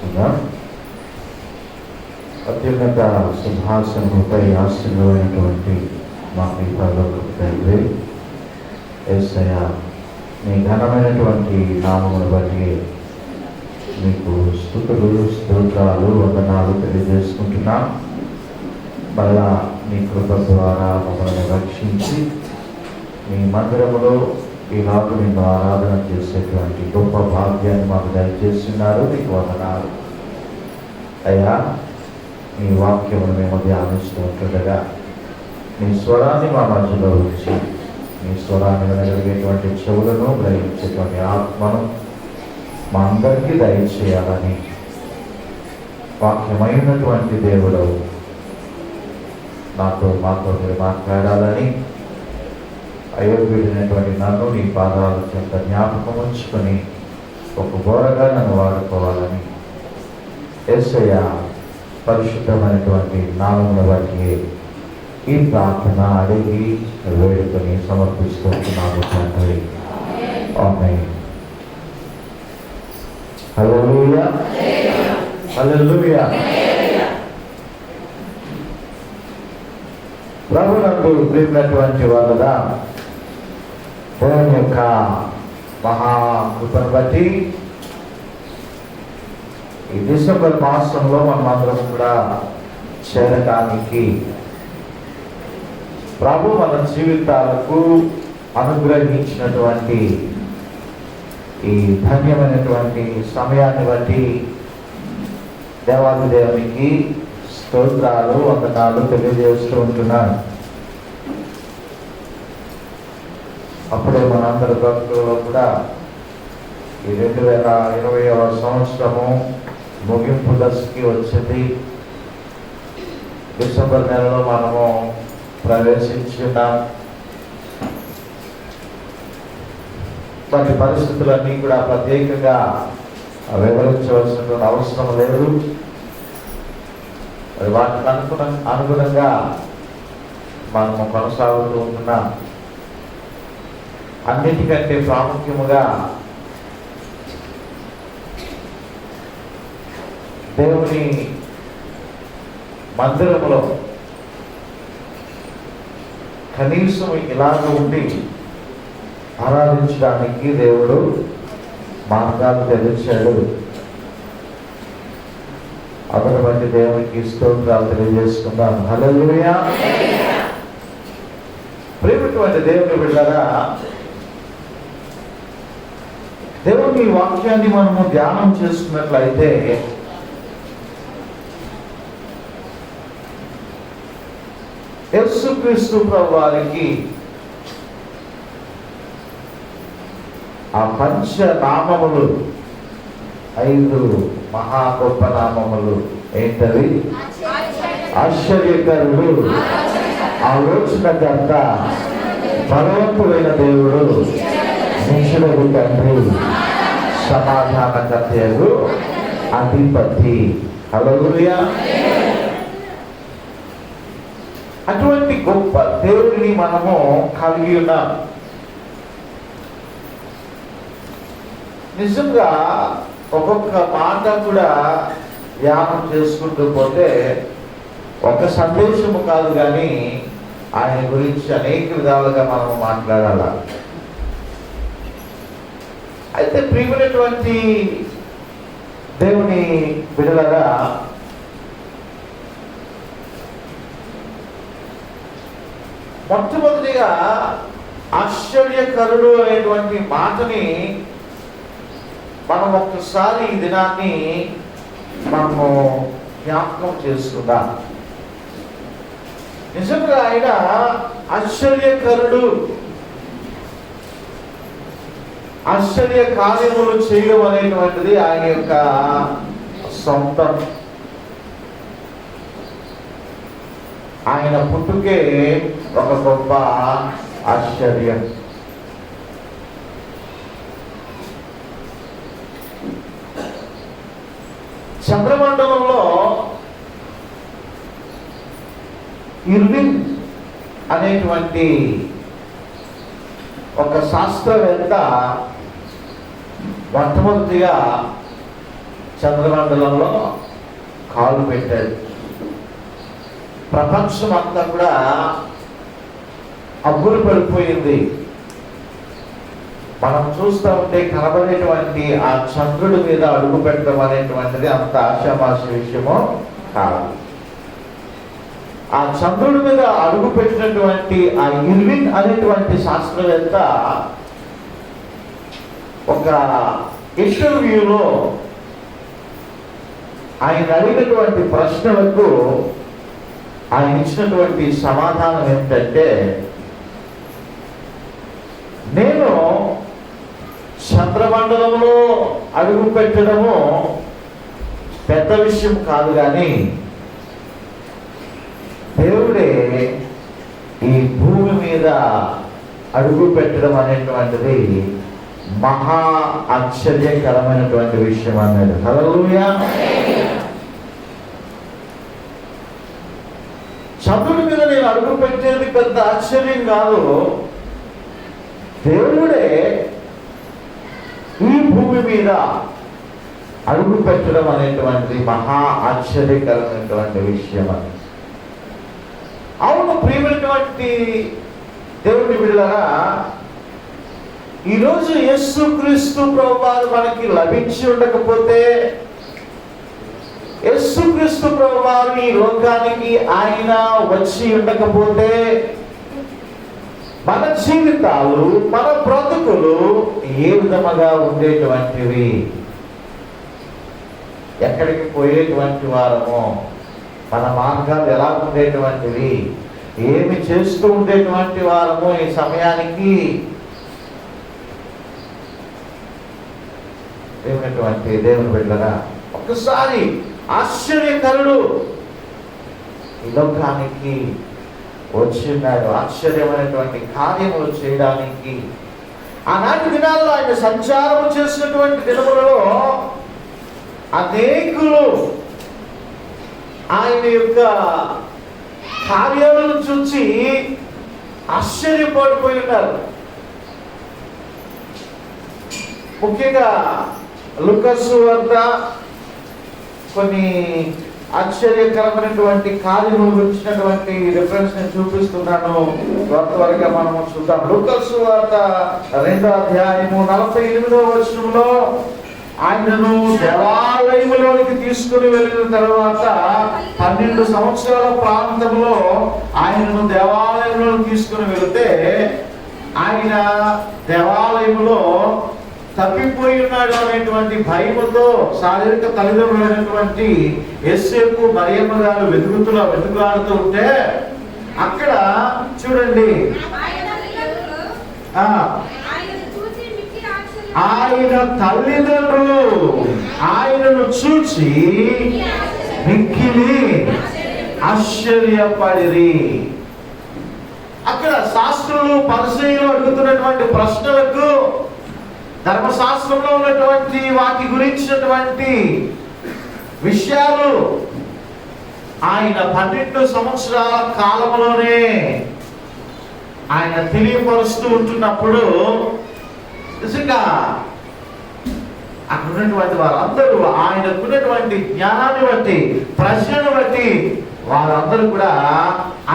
చేసుకుందాం. అత్యున్నత సింహాసనముపై ఆశీర్వైనటువంటి మా మీ పరలోకపు తండ్రి యేసయ్య, మీ ఘనమైనటువంటి నామమును బట్టి మీకు స్తుతులు స్తోత్రాలు వందనాలు తెలియజేసుకుంటున్నాం. మళ్ళా మీ కృప ద్వారా మమ్మల్ని రక్షించి మీ మందిరములో ఈనాడు నిన్ను ఆరాధన చేసేటువంటి గొప్ప భాగ్యాన్ని మాకు దయచేస్తున్నారు. మీకు వందనాలు అయ్యా. మీ వాక్యమును మేము ధ్యానిస్తూ ఉంటుండగా మీ స్వరాన్ని మా మధ్యలో ఉంచి మీ స్వరాన్ని వినగలిగేటువంటి చెవులను గ్రహించేటువంటి ఆత్మను మా అందరికీ దయచేయాలని, వాక్యమైనటువంటి దేవుడు మాతో మీరు మాట్లాడాలని, అయోగ్యుడైనటువంటి నన్ను నీ పాదాల చెంత జ్ఞాపకం ఉంచుకొని ఒక బోరగా నన్ను వాడుకోవాలని యేసయ్య పరిశుద్ధమైనటువంటి నామమును బట్టి ఈ ప్రార్థన అడిగి వేడుకొని సమర్పిస్తున్నాము తండ్రి. ఆమేన్. హల్లెలూయా, హల్లెలూయా. ప్రభునందు ప్రియమైనటువంటి వాళ్ళదా, దేవుని యొక్క మహాకృపను బట్టి ఈ డిసెంబర్ మాసంలో మనమందరం కూడా చేరడానికి ప్రభు మన జీవితాలకు అనుగ్రహించినటువంటి ఈ ధన్యమైనటువంటి సమయాన్ని బట్టి దేవాది దేవునికి స్తోత్రాలు వందనాలు తెలియజేస్తూ ఉంటున్నాను. అప్పుడే మనందరి భక్తులలో కూడా ఈ 2020వ సంవత్సరము ముగింపు దశకి వచ్చింది. డిసెంబర్ నెలలో మనము ప్రవేశించున్నాం. వాటి పరిస్థితులన్నీ కూడా ప్రత్యేకంగా వివరించవలసినటువంటి అవసరం లేదు. వాటికి అనుగుణంగా మనము కొనసాగుతూ ఉంటున్నాం. అన్నిటికంటే ప్రాముఖ్యముగా దేవుని మందిరములో కనీసం ఇలాగ ఉండి ఆరాధించడానికి దేవుడు మార్గాలు తెలిచాడు. అతని బట్టి దేవునికి స్తోత్రాలు తెలియజేసుకుందాం. హల్లెలూయా. ప్రియమైనటువంటి దేవుని బిడ్డలారా, దేవుని వాక్యాన్ని మనము ధ్యానం చేసుకున్నట్లయితే యేసుక్రీస్తు ప్రభు వారికి ఆ పంచనామములు 5 మహా గొప్ప నామములు ఏంటవి? ఆశ్చర్యకరుడు, ఆలోచనకర్త, బలవంతుడైన దేవుడు, నిష్ఠుడగు తండ్రి, సమాధానకర్తయగు అధిపతి. హల్లెలూయా. అటువంటి గొప్ప దేవుడిని మనము కలిగి ఉన్నాం. నిజంగా ఒక్కొక్క మాట కూడా ధ్యానం చేసుకుంటూ పోతే ఒక సందేశము కాదు, కానీ ఆయన గురించి అనేక విధాలుగా మనము మాట్లాడాల. అయితే ప్రియమైనటువంటి దేవుని బిడ్డలారా, మొట్టమొదటిగా ఆశ్చర్యకరుడు అనేటువంటి మాటని మనం ఒక్కసారి ఈ దినాన్ని మనము జ్ఞాపకం చేసుకుందాం. నిజంగా ఆయన ఆశ్చర్యకరుడు, ఆశ్చర్య కార్యములు చేయడం అనేటువంటిది ఆయన యొక్క సొంతం. ఆయన పుట్టుకే ఒక గొప్ప ఆశ్చర్యం. చంద్రమండలంలో ఇర్విన్ అనేటువంటి ఒక శాస్త్రవేత్త మొట్టమొదటిగా చంద్రమండలంలో కాలు పెట్టాడు. ప్రపంచం అంతా కూడా అబ్బులు పడిపోయింది. మనం చూస్తూ ఉంటే కనబడేటువంటి ఆ చంద్రుడి మీద అడుగు పెట్టడం అనేటువంటిది అంత ఆశామాష విషయమో కాదు. ఆ చంద్రుడి మీద అడుగు పెట్టినటువంటి ఆ ఇర్విన్ అనేటువంటి శాస్త్రవేత్త ఒక ఇంటర్వ్యూలో ఆయన అడిగినటువంటి ప్రశ్నలకు ఆయన ఇచ్చినటువంటి సమాధానం ఏంటంటే, నేను చంద్రమండలంలో అడుగు పెట్టడము పెద్ద విషయం కాదు, కానీ దేవుడే ఈ భూమి మీద అడుగు పెట్టడం అనేటువంటిది మహా ఆశ్చర్యకరమైనటువంటి విషయం అన్నాడు. హల్లెలూయా. చంద్రుడి మీద నేను అడుగు పెట్టేది పెద్ద ఆశ్చర్యం కాదు, దేవుడే ఈ భూమి మీద అడుగు పెట్టడం అనేటువంటి మహా ఆశ్చర్యకరమైనటువంటి విషయం అని. అవును ప్రియమైనటువంటి దేవుని బిడ్డలారా, ఈరోజు యేసుక్రీస్తు ప్రభువారు మనకి లభించి ఉండకపోతే, యేసుక్రీస్తు ప్రభువారు ఈ లోకానికి ఆయన వచ్చి ఉండకపోతే, మన జీవితాలు మన బ్రతుకులు ఏ విధముగా ఉండేటువంటివి, ఎక్కడికి పోయేటువంటి వారమో, మన మార్గాలు ఎలా ఉండేటువంటివి, ఏమి చేస్తూ ఉండేటువంటి వారమో ఈ సమయానికి ఏమిటటువంటి దేవుని బిడ్డలారా, ఒక్కసారి ఆశ్చర్యకరుడు ఈ లోకానికి వచ్చిన్నాడు ఆశ్చర్యమైనటువంటి కార్యములు చేయడానికి. ఆనాటి దినాల్లో ఆయన సంచారం చేసినటువంటి దినములలో అనేకులు ఆయన యొక్క కార్యాలను చూసి ఆశ్చర్యపడిపోయి ఉన్నారు. ముఖ్యంగా లూకాసు వార్త కొన్ని ఆశ్చర్యకరమైనటువంటి కార్యములు గురించినటువంటి రిఫరెన్స్ నేను చూపిస్తున్నాను. త్వరగా మనము చూద్దాం. లూకాసు వార్త 2వ అధ్యాయము 48వ వచనంలో ఆయనను దేవాలయంలోనికి తీసుకుని వెళ్ళిన తర్వాత 12 సంవత్సరాల ప్రాంతంలో ఆయనను దేవాలయంలో తీసుకుని వెళితే ఆయన దేవాలయంలో తప్పిపోయి ఉన్నాడు అనేటువంటి భయముతో శారీరక తల్లిదండ్రులైనటువంటి యేసేపు మరియమ్మ గారు వెతుకులాడుతూ ఉంటే, అక్కడ చూడండి ఆయన తల్లిదండ్రులు ఆయనను చూచి మిక్కిలి ఆశ్చర్యపడిరి. అక్కడ శాస్త్రులు పరిసయ్యులు అడుగుతున్నటువంటి ప్రశ్నలకు, ధర్మశాస్త్రంలో ఉన్నటువంటి వాటి గురించినటువంటి విషయాలు ఆయన 12 సంవత్సరాల కాలంలోనే ఆయన తెలియపరుస్తూ ఉంటున్నప్పుడు, నిజంగా అక్కడ ఉన్నటువంటి వారందరూ ఆయనకున్నటువంటి జ్ఞానాన్ని బట్టి, ప్రశ్నను బట్టి వారందరూ కూడా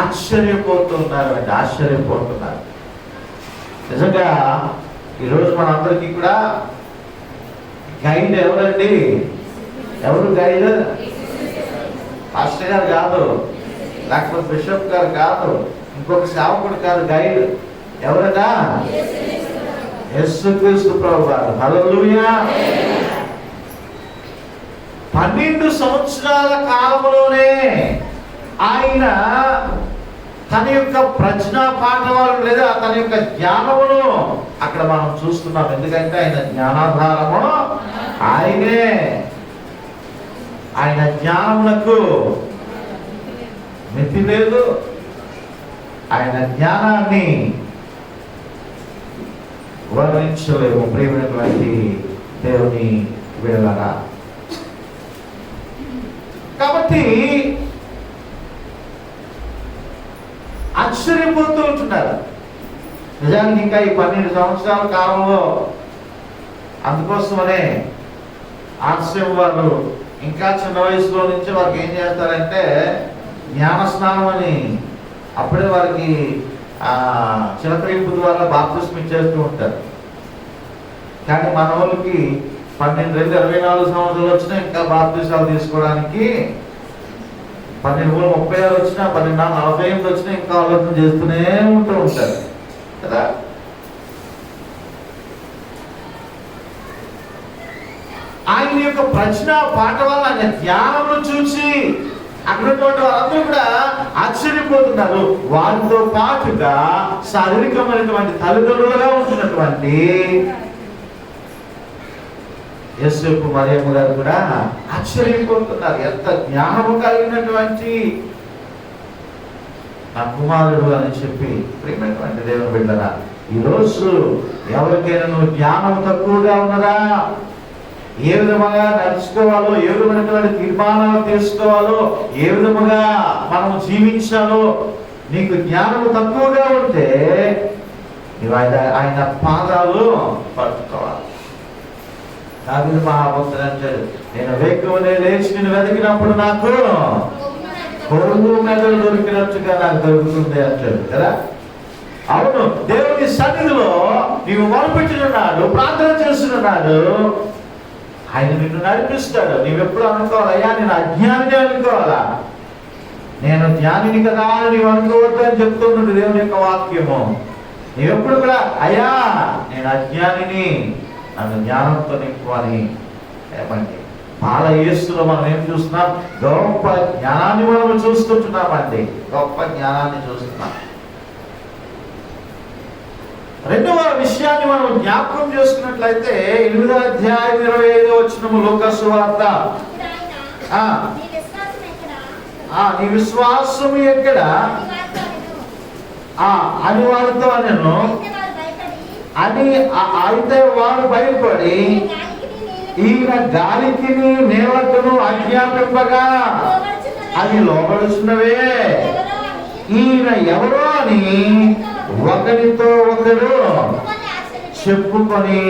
ఆశ్చర్యపోతున్నారు. నిజంగా ఈరోజు మనందరికీ కూడా గైడ్ ఎవరండి? ఎవరు గైడ్? పాస్టర్ గారు కాదు, లేకపోతే బిషప్ గారు కాదు, ఇంకొక సేవకుడు కాదు. గైడ్ ఎవరన్నా? యేసుక్రీస్తు ప్రభువారు. హల్లెలూయా. 12 సంవత్సరాల కాలంలోనే ఆయన తన యొక్క ప్రజ్ఞా పాఠవాలు లేదా తన యొక్క జ్ఞానమును అక్కడ మనం చూస్తున్నాం. ఎందుకంటే ఆయన జ్ఞానాధారము ఆయనే. ఆయన జ్ఞానమునకు మితి లేదు. ఆయన జ్ఞానాన్ని వర్ణించలేము. ప్రియమైనటువంటి దేవుని బిడ్డలారా, కాబట్టి ఆశ్చర్యపోతూ ఉంటున్నారు. నిజానికి ఇంకా ఈ 12 సంవత్సరాల కాలంలో అందుకోసమనే ఆర్సీఎం వాళ్ళు ఇంకా చిన్న వయసులో నుంచి వారికి ఏం చేస్తారంటే జ్ఞానస్నానం అని అప్పుడే వారికి చిలకరింపు ద్వారా బాప్తిస్మం ఇచ్చేస్తూ ఉంటారు. కానీ మన వాళ్ళకి 12-24 సంవత్సరాలు వచ్చినా ఇంకా బాప్తిసాలు తీసుకోవడానికి 12-36 వచ్చినా 12-48 వచ్చినా ఇంకా ఆలోచన చేస్తూనే ఉంటూ ఉంటారు కదా. ఆయన యొక్క ప్రశ్న పాట వల్ల ఆయన ధ్యానమును చూసి అక్కడ ఉన్నటువంటి వాళ్ళందరూ కూడా ఆశ్చర్యపోతున్నారు. వారితో పాటుగా శారీరకమైనటువంటి తల్లిదండ్రులుగా ఉంటున్నటువంటి యేసేపు మరియమ్మ గారు కూడా ఆశ్చర్యపోతున్నారు. ఎంత జ్ఞానము కలిగినటువంటి నా కుమారుడు అని చెప్పి. ప్రియమైనటువంటి దేవుని బిడ్డలారా, ఈరోజు ఎవరికైనా నువ్వు జ్ఞానం తక్కువగా ఉన్నదా, ఏ విధముగా నడుచుకోవాలో, ఏ విధమైనటువంటి తీర్మానాలు తీసుకోవాలో, ఏ విధముగా మనం జీవించాలో నీకు జ్ఞానం తక్కువగా ఉంటే నువ్వు ఆయన పాదాలు పట్టుకోవాలి. దావీదు మహాభక్తుడు అంటాడు, నేను వేకువనే లేచి నేను వెతికినప్పుడు నాకు కొడుకు మెదడు దొరికినట్టుగా నాకు దొరుకుతుంది అంటాడు కదా. అవును, దేవుని సన్నిధిలో నీవు మొదలుపెట్టినాడు, ప్రార్థన చేస్తున్నాడు, ఆయన నిన్ను నడిపిస్తాడు. నీవెప్పుడు అనుకోవాలి, అయ్యా నేను అజ్ఞానిని అనుకోవాలా, నేను జ్ఞానిని కదా అని నీవు అనుకోవద్దు అని చెప్తున్నాడు దేవుని యొక్క వాక్యము. నీవెప్పుడు కూడా అయ్యా నేను అజ్ఞానిని, నన్ను జ్ఞానంతో నింపు అని ఏమండి. బాల యేసులో మనం ఏం చూస్తున్నాం? గొప్ప జ్ఞానాన్ని మనం చూస్తుంటున్నామండి, గొప్ప జ్ఞానాన్ని చూస్తున్నాం. రెండవ విషయాన్ని మనం జ్ఞాపకం చేసుకున్నట్లయితే 8వ అధ్యాయం 25వ వచనము లూకా సువార్త. నీ విశ్వాసం ఎక్కడ అని వారితో నేను అని అయితే వారు భయపడి ఈయన గాలికి నేలకును ఆజ్ఞాపింపగా అది లోబడుచున్నవే, ఈయన ఎవరో అని ఒకరితో ఒకరు చెప్పుకొని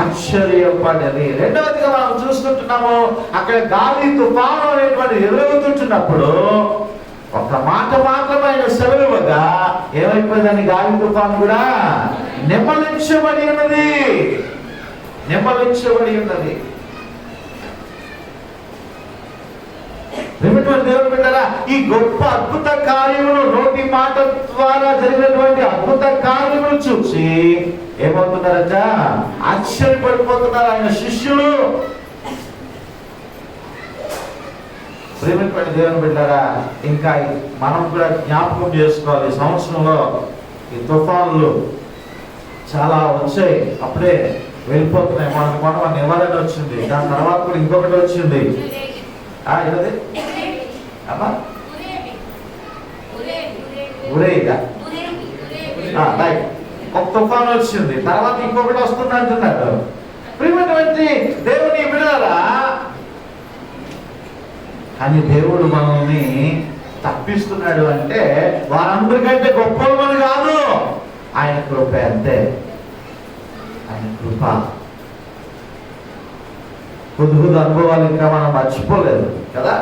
ఆశ్చర్యపడది. రెండవదిగా మనం చూసుకుంటున్నాము, అక్కడ గాలి తుఫాను అనేటువంటి ఎదురవుతుంటున్నప్పుడు ఒక మాట మాత్రమైన సెలవుగా ఏమైపోయిందని గాలి తుఫాను కూడా నెమ్మలించబడి ఉన్నది, నెమ్మలించబడి ఉన్నది. దేవుని బిడ్డలారా, ఈ గొప్ప అద్భుత కార్యమును, నోటి మాట ద్వారా జరిగినటువంటి అద్భుత కార్యమును చూసి ఏమవుతున్నారట? ఆశ్చర్యపడిపోతున్నారు ఆయన శిష్యులు. ప్రేమిటువంటి దేవుని బిడ్డలారా, ఇంకా మనం కూడా జ్ఞాపకం చేసుకోవాలి. ఈ సంవత్సరంలో ఈ తుఫాన్లు చాలా వచ్చాయి, అప్పుడే వెళ్ళిపోతున్నాయి. మనకు మన నివారణ వచ్చింది, దాని తర్వాత కూడా ఇంకొకటి వచ్చింది. ఏదది అమ్మా? ఉరేగా ఒక తుఫాను వచ్చింది, తర్వాత ఇంకొకటి వస్తుంది అంటున్నాడు. ప్రియమైనటువంటి దేవుని బిడ్డలారా, కానీ దేవుడు మనల్ని తప్పిస్తున్నాడు అంటే వారందరికంటే గొప్పవాళ్ళు కాదు, ఆయన కృప అంతే. ఆయన కృప కొద్ది అనుభవాలు ఇంకా మనం మర్చిపోలేదు కదా.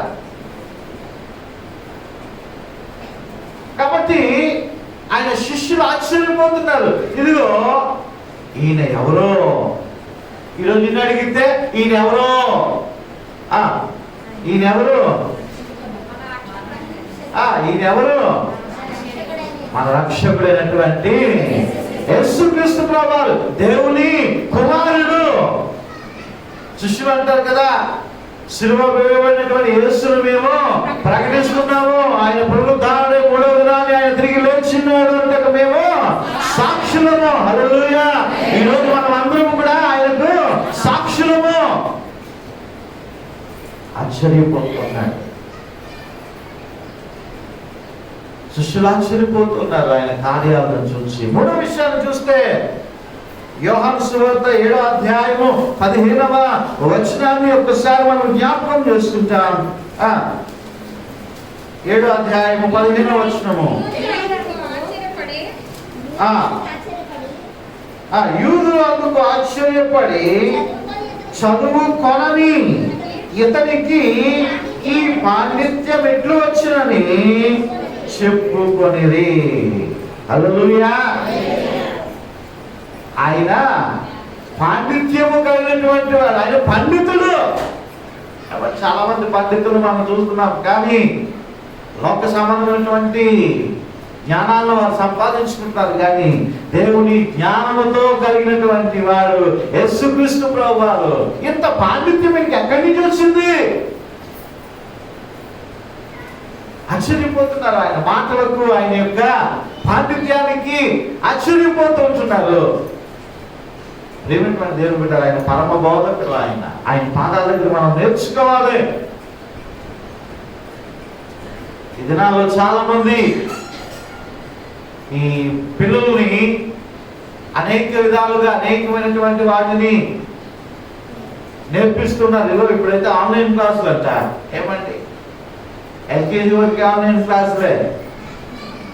కాబట్టి ఆయన శిష్యులు ఆశ్చర్యపోతున్నారు, ఇదిగో ఈయన ఎవరో. ఈరోజు నిన్ను అడిగితే ఈయన ఎవరో, ఈయన ఎవరు, ఈయన ఎవరు? మన రక్షకుడైనటువంటి యేసుక్రీస్తు ప్రభువు, దేవుని కుమారుడు. శిష్యులు అంటారు కదా, శిలువ వేయబడినటువంటి యేసును మేము ప్రకటిస్తున్నాము, ఆయన పునరుద్ధానుడై 3వ దినాన్ని ఆయన తిరిగి లేచినాడు అంటే మేము సాక్షులము. హల్లెలూయా. ఈరోజు మనం అందరం కూడా ఆయనకు సాక్షులము. ఆశ్చర్యపోతున్నాడు, శిష్యులు ఆశ్చర్యపోతున్నారు ఆయన కార్యాలను చూసి. మూడో విషయాన్ని చూస్తే యోహాను సువార్త 7వ అధ్యాయము 15వ వచనాన్ని ఒక్కసారి మనం జ్ఞాపకం చేసుకుంటాం. 7వ అధ్యాయము 15వ వచనము. యూదులు అందుకు ఆశ్చర్యపడి చదువు కొనని ఇతనికి ఈ పాండిత్యం ఎట్లు వచ్చినని చెప్పుకొనిది. హల్లెలూయా. ఆయన పాండిత్యము కలిగినటువంటి వాడు, ఆయన పండితుడు. చాలా మంది పండితులు మనం చూస్తున్నాం, కానీ లోక సంబంధమైనటువంటి జ్ఞానాలను వారు సంపాదించుకుంటారు, కానీ దేవుని జ్ఞానముతో కలిగినటువంటి వారు యేసుక్రీస్తు ప్రభువారు. ఇంత పాండిత్యం మీకు ఎక్కడి నుంచి వచ్చింది? ఆశ్చర్యపోతున్నారు. ఆయన మాటలకు, ఆయన యొక్క పాండిత్యానికి ఆశ్చర్యపోతూ ఉంటున్నారు. ప్రేమిటువంటి దేవుని బిడ్డలు, ఆయన పరమ బోధకుడు. ఆయన పాదాల దగ్గర మనం నేర్చుకోవాలి. ఈ దినాల్లో చాలా మంది ఈ పిల్లల్ని అనేక విధాలుగా అనేకమైనటువంటి వాటిని నేర్పిస్తున్నారు. ఇప్పుడైతే ఆన్లైన్ క్లాసులు అంట. ఏమండి, ఎల్కేజీ వరకు ఆన్లైన్ క్లాసులే,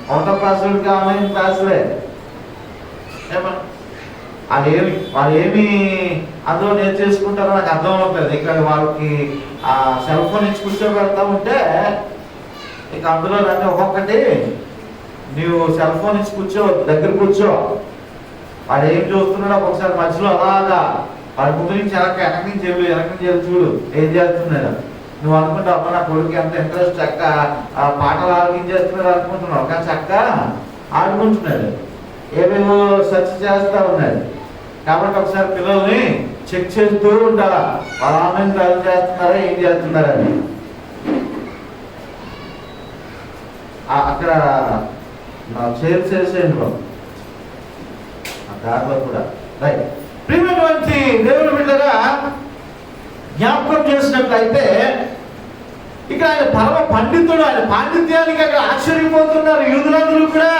1వ క్లాస్ వరకు ఆన్లైన్ క్లాసులే. ఏమండి, వాళ్ళు ఏమి అందులో నేర్చేసుకుంటారో నాకు అర్థం అవుతుంది. ఇక్కడ వాళ్ళకి ఆ సెల్ ఫోన్ ఇచ్చి కూర్చోబెడతా ఉంటే ఇక అందులో అంటే ఒక్కొక్కటి నీవు సెల్ ఫోన్ ఇచ్చి దగ్గర కూర్చో, వాడు ఏం చూస్తున్నాడో ఒకసారి మధ్యలో అలాగా వాడి ముందు నుంచి వెనక నుంచి వెళ్ళి చూడు ఏం చేస్తున్నాడు. నువ్వు అనుకుంటావు, అమ్మ నా కొడుకు ఎంత ఇంట్రెస్ట్, చక్క పాటలు ఆలోచించేస్తున్నాడు అనుకుంటున్నావు, కానీ చక్క ఆడుకుంటున్నాడు, ఏమేమో సెర్చ్ చేస్తా ఉన్నాడు. కాబట్టి ఒకసారి పిల్లల్ని చెక్ చేస్తూ ఉండాలా, వాళ్ళు ఆన్లైన్ క్లాస్ చేస్తున్నారా ఏం చేస్తున్నారని. అక్కడ షేర్ చేసేయండి బాబు ఆ దారిలో కూడా. రైట్. ప్రియమైనటువంటి దేవుని బిడ్డగా జ్ఞాపకం చేసినట్లయితే ఇక్కడ ఆయన పరమ పండితుడు. ఆయన పాండిత్యానికి అక్కడ ఆశ్చర్యపోతున్నారు యూదులందరూ కూడా.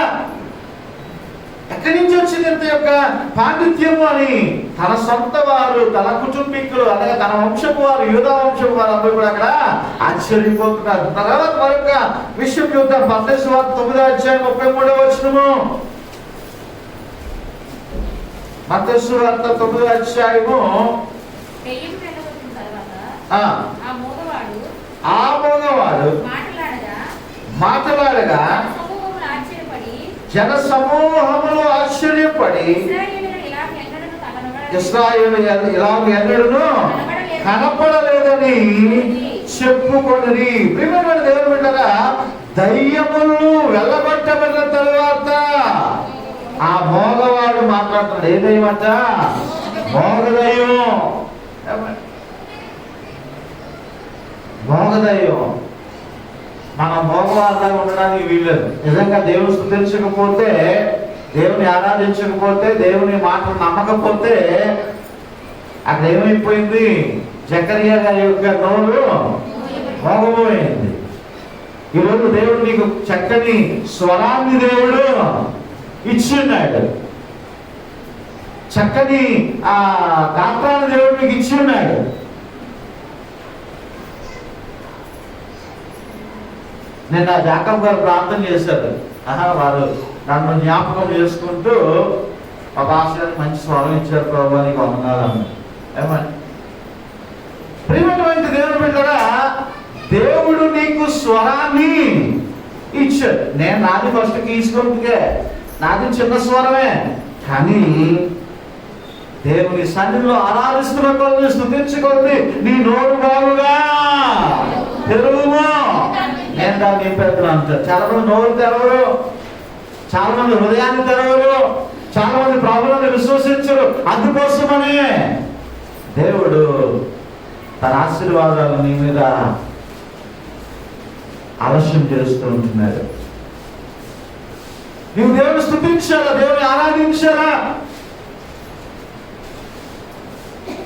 ఎక్కడి నుంచి వచ్చింది ఇంత యొక్క పాండిత్యము అని తన సొంత వారు, తన కుటుంబీకులు, అలాగే తన వంశపు వారు, యూదా వంశపు వారు అందరూ కూడా అక్కడ ఆశ్చర్యపోతున్నారు. తర్వాత మరొక విషయం చూద్దాం. మత్తయి సువార్త 9వ అధ్యాయం 33వ వచనము. మత్తయి సువార్త 9వ అధ్యాయము. ఆ మోగవాడు మాట్లాడగా జన సమూహములు ఆశ్చర్యపడి ఇశ్రాయేలు ఇలా ఎన్నడూను కనపడలేదని చెప్పుకొనిరి. ప్రియమైన దేవుని బిడ్డలారా, దయ్యములు వెళ్ళగొట్టబడిన తరువాత ఆ మోగవాడు మాట్లాడుతున్నాడు. ఏ దయ్యం అంట? మోగదయ్యం. మోగదయ్యం. మనం మోగవాళ్ళగా ఉండడానికి వీల్లేదు. నిజంగా దేవుని స్తుతించకపోతే, దేవుని ఆరాధించకపోతే, దేవుని మాటలు నమ్మకపోతే అక్కడ ఏమైపోయింది? జకరియా గారి యొక్క నోరు మోగపోయింది. ఈరోజు దేవుడు నీకు చక్కని స్వరాన్ని దేవుడు ఇచ్చున్నాడు, చక్కని ఆ గాత్రాన్ని దేవుడు నీకు ఇచ్చున్నాడు. నిన్న జాకబ్ గారు ప్రార్థన చేశారు. వారు నన్ను జ్ఞాపకం చేసుకుంటూ మా భాషలకు మంచి స్వరం ఇచ్చారు, ప్రభు నీకు వందనాలు. ఏమని ప్రియమైనటువంటి దేవుని బిడ్డలారా, దేవుడు నీకు స్వరాన్ని ఇచ్చాడు. నేను నాది ఫస్ట్ తీసుకుంటే నాది చిన్న స్వరమే, కానీ దేవుని సన్నిధిలో ఆరాధిస్తున్న కొద్ది, స్తుతించుకోండి, నీ నోరు బాగుగా తెరువుము. నేను దాన్ని నింపెడుతున్నా అంటారు. చాలా మంది నోరు తెరవరు, చాలా మంది హృదయాన్ని తెరవరు, చాలా మంది ప్రభువులను విశ్వసించరు. అందుకోసమని దేవుడు తన ఆశీర్వాదాలు నీ మీద ఆలస్యం చేస్తూ ఉంటున్నాడు. నువ్వు దేవుని స్తుతించాలా, దేవుని ఆరాధించాలా?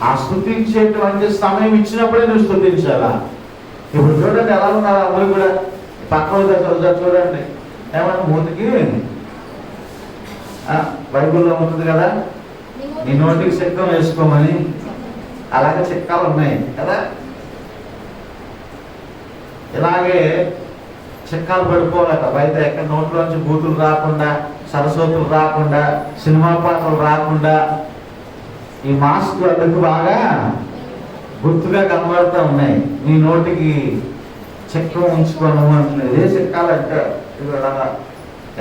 ఆ స్తుతించేటువంటి సమయం ఇచ్చినప్పుడే నువ్వు స్తుతించాలా. ఇప్పుడు చూడండి ఎలా ఉన్నారు అందరూ కూడా. పక్కన దగ్గర చూడండి, ఏమన్నా మూతికి బైబుల్లో ఉంటుంది కదా, నీ నోటికి చిక్కం వేసుకోమని. అలాగే చిక్కాలు ఉన్నాయి కదా. ఇలాగే చిక్కాలు పడిపోవాలట. బయట ఎక్కడ నోట్లోంచి బూతులు రాకుండా, సరస్వతులు రాకుండా, సినిమా పాటలు రాకుండా ఈ మాస్క్ అందుకు బాగా గుర్తుగా కనబడుతూ ఉన్నాయి. నీ నోటికి చక్రం ఉంచుకోను అంటున్నాడు. ఏ చెక్కాలంటే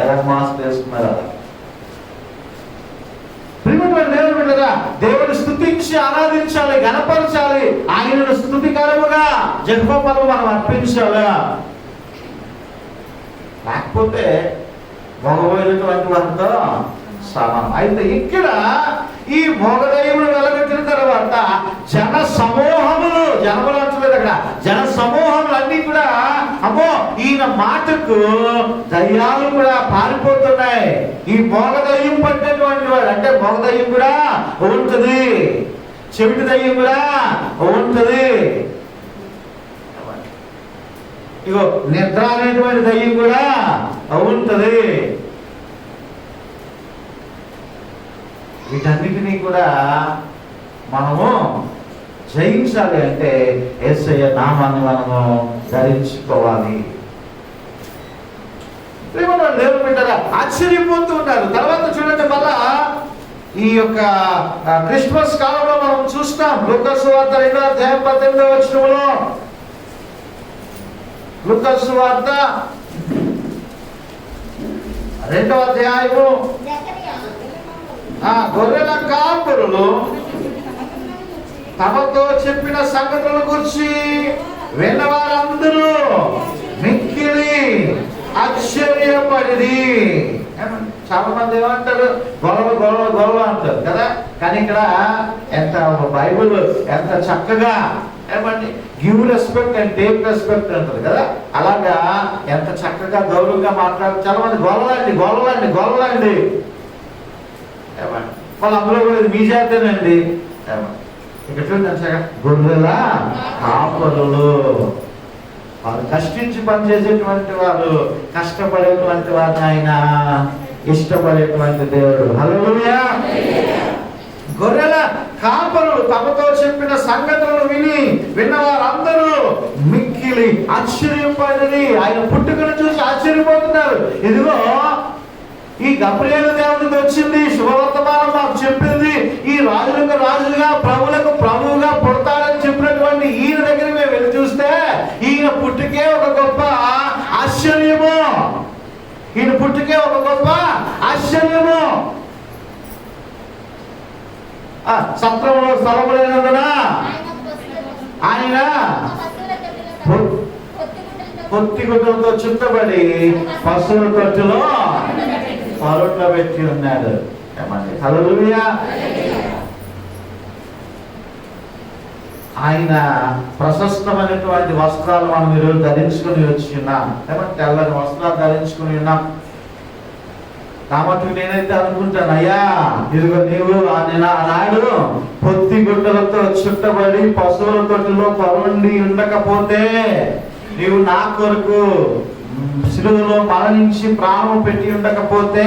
ఎలా మాస్క్ వేసుకున్నారు అలా. దేవుడు బిడ్డగా దేవుడు స్తుతించి ఆరాధించాలి, గణపరచాలి. ఆయనను స్తుతికరముగా జగపలు మనం అర్పించాలి. లేకపోతే మోగబోయినటువంటి వారితో సమానం. అయితే ఇక్కడ ఈ మోగదయ్యములు వెలగొట్టిన తర్వాత జన సమూహములు, జనములు అంటలేదు అక్కడ, జన సమూహములు అన్ని కూడా అమ్మో ఈయన మాటకు దయ్యాలు కూడా పారిపోతున్నాయి. ఈ మోగదయ్యం పట్టినటువంటి వాడు, అంటే మోగదయ్యం కూడా ఉంటుంది, చెవిటి దయ్యం కూడా ఉంటుంది, ఇగో నిద్ర అనేటువంటి దయ్యం కూడా ఉంటుంది. వీటన్నిటినీ కూడా మనము జయించాలి అంటే యేసయ్య నామాన్ని మనము ధరించుకోవాలి. దేవుడు బిడ్డగా ఆశ్చర్యపోతూ ఉన్నారు. తర్వాత చూడండి, మళ్ళా ఈ యొక్క క్రిస్మస్ కాలంలో మనం చూస్తాం. లూకా సువార్త 2వ అధ్యాయం 18వ వచనంలో, లూకా సువార్త 2వ అధ్యాయము, గొర్రెల కాపురులు తమతో చెప్పిన సంగతుల గురించి విన్నవారందరూ మిక్కిలి ఆశ్చర్యపడి. చాలా మంది ఏమంటారు, గొడవ గొడవ గొడవ అంటారు కదా. కానీ ఇక్కడ ఎంత బైబుల్ ఎంత చక్కగా ఏమండి, give respect and take respect అంటారు కదా. అలాగా ఎంత చక్కగా గౌరవంగా మాట్లాడు. చాలా మంది గొడవలండి గొడవలండి గొడవలండి ఏమండి, వాళ్ళు అందులో కూడా మీ జాతేనండి. ఇక్కడ చూడండి, గొర్రెల కాపరులు, వాళ్ళు కష్టించి పనిచేసేటువంటి వారు, కష్టపడేటువంటి వారిని ఆయన ఇష్టపడేటువంటి దేవుడు. హల్లెలూయా. గొర్రెల కాపరులు తమతో చెప్పిన సంగతులను విన్నవారందరూ మిక్కిలి ఆశ్చర్యపడి ఆయన పుట్టుకను చూసి ఆశ్చర్యపోతున్నారు. ఇదిగో ఈ గబ్రియేలు దేవుడికి వచ్చింది, శుభవర్తమానం మాకు చెప్పింది, ఈ రాజులకు రాజులుగా ప్రభువులకు ప్రభువుగా పుడతారని చెప్పినటువంటి ఈయన దగ్గర మేము వెళ్ళి చూస్తే ఈయన పుట్టుకే ఒక గొప్ప ఆశ్చర్యము, ఈయన పుట్టుకే ఒక గొప్ప ఆశ్చర్యము. సత్రంలో స్థలము లేనందున ఆయన పొత్తిగుడ్డలతో చుట్టబడి పశువుల తొట్టులో పరుట్ల పెట్టి ఉన్నాడు. ఏమండి, హల్లెలూయా. ఆయన ప్రశస్తమైనటువంటి వస్త్రాలు మనం ఈరోజు ధరించుకుని వచ్చి ఉన్నాం. ఏమంటే తెల్లని వస్త్రాలు ధరించుకుని ఉన్నాం. కాబట్టి నేనైతే అనుకుంటాను, అయ్యా ఇదిగో నీవు ఆనాడు పొత్తి గుడ్డలతో చుట్టబడి పశువుల తొట్టులో పరుండి ఉండకపోతే, నీవు నా కొరకు శిలువలో మరణించి ప్రాణం పెట్టి ఉండకపోతే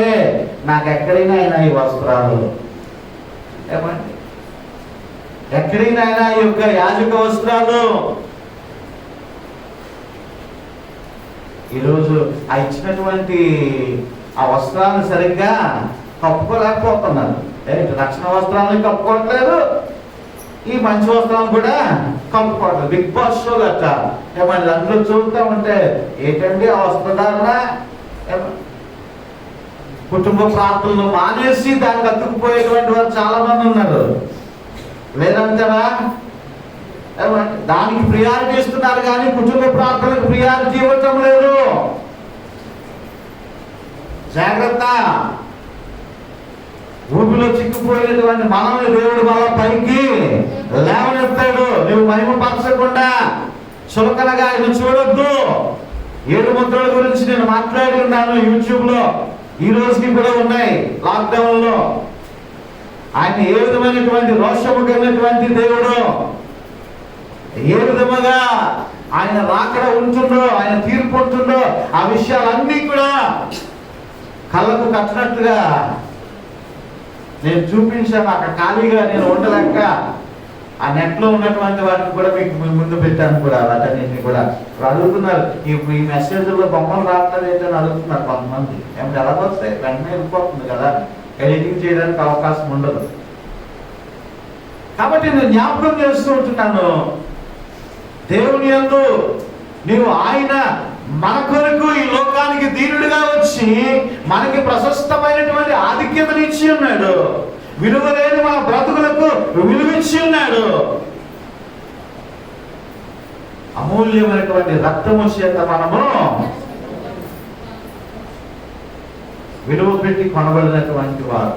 నాకెక్కడైనా అయినా ఈ వస్త్రాలు, ఏమండి ఎక్కడైనా అయినా ఈ యొక్క యాజక వస్త్రాలు. ఈరోజు ఆ ఇచ్చినటువంటి ఆ వస్త్రాలను సరిగ్గా కప్పుకోలేకపోతున్నారు. రక్షణ వస్త్రాలను కప్పుకోవట్లేదు, ఈ మంచి వస్త్రాలు కూడా కప్పుకోవట్లేదు. బిగ్ బాస్ షో గట్ట ఏమంటే అందులో చూస్తూ ఉంటే ఏంటండి ఆ వస్త్రధారణ, కుటుంబ ప్రార్థనలు మానేసి దానికి అతుక్కుపోయేటువంటి వారు చాలా మంది ఉన్నారు. లేదంటారా? దానికి ప్రియారిటీ ఇస్తున్నారు కానీ కుటుంబ ప్రార్థనలకు ప్రియారిటీ ఇవ్వటం లేదు. జాగ్రత్త. ఊపిలో చిక్కుపోయినటువంటి మనల్ని దేవుడు మళ్ళా పైకి లేవనెత్తాడు. నువ్వు మహిమపరచకుండా చులకనగా ఆయన చూడొద్దు. 7 ముద్రల గురించి నేను మాట్లాడి ఉన్నాను యూట్యూబ్ లో, ఈ రోజుకి కూడా ఉన్నాయి. లాక్డౌన్ లో ఆయన ఏ విధమైనటువంటి రోషము కలిగినటువంటి దేవుడు, ఏ విధముగా ఆయన రాకడ ఉంటుందో, ఆయన తీర్పు ఉంటుందో, ఆ విషయాలన్నీ కూడా కళ్ళకు కట్టినట్టుగా నేను చూపించాను. అక్కడ ఖాళీగా నేను ఉండలేక ఆ నెట్లో ఉన్నటువంటి వాటిని కూడా మీకు ముందు పెట్టాను కూడా. వాటన్నింటినీ కూడా అడుగుతున్నారు, ఈ మెసేజ్లో బొమ్మలు రావట్లేదు ఏంటని అడుగుతున్నారు కొంతమంది. ఏమంటే ఎలా వస్తాయి, వెంటనే వెళ్ళిపోతుంది కదా, ఎడిటింగ్ చేయడానికి అవకాశం ఉండదు. కాబట్టి నేను జ్ఞాపకం చేస్తూ ఉంటున్నాను, దేవుని యందు నీవు ఆయన మన కొరకు ఈ లోకానికి దీనుడిగా వచ్చి మనకి ప్రశస్తమైనటువంటి ఆధిక్యతను ఇచ్చి ఉన్నాడు. విలువలేని మన బ్రతుకులకు విలువిచ్చి ఉన్నాడు. అమూల్యమైనటువంటి రక్తము చేత మనము విలువ పెట్టి కొనబడినటువంటి వారు.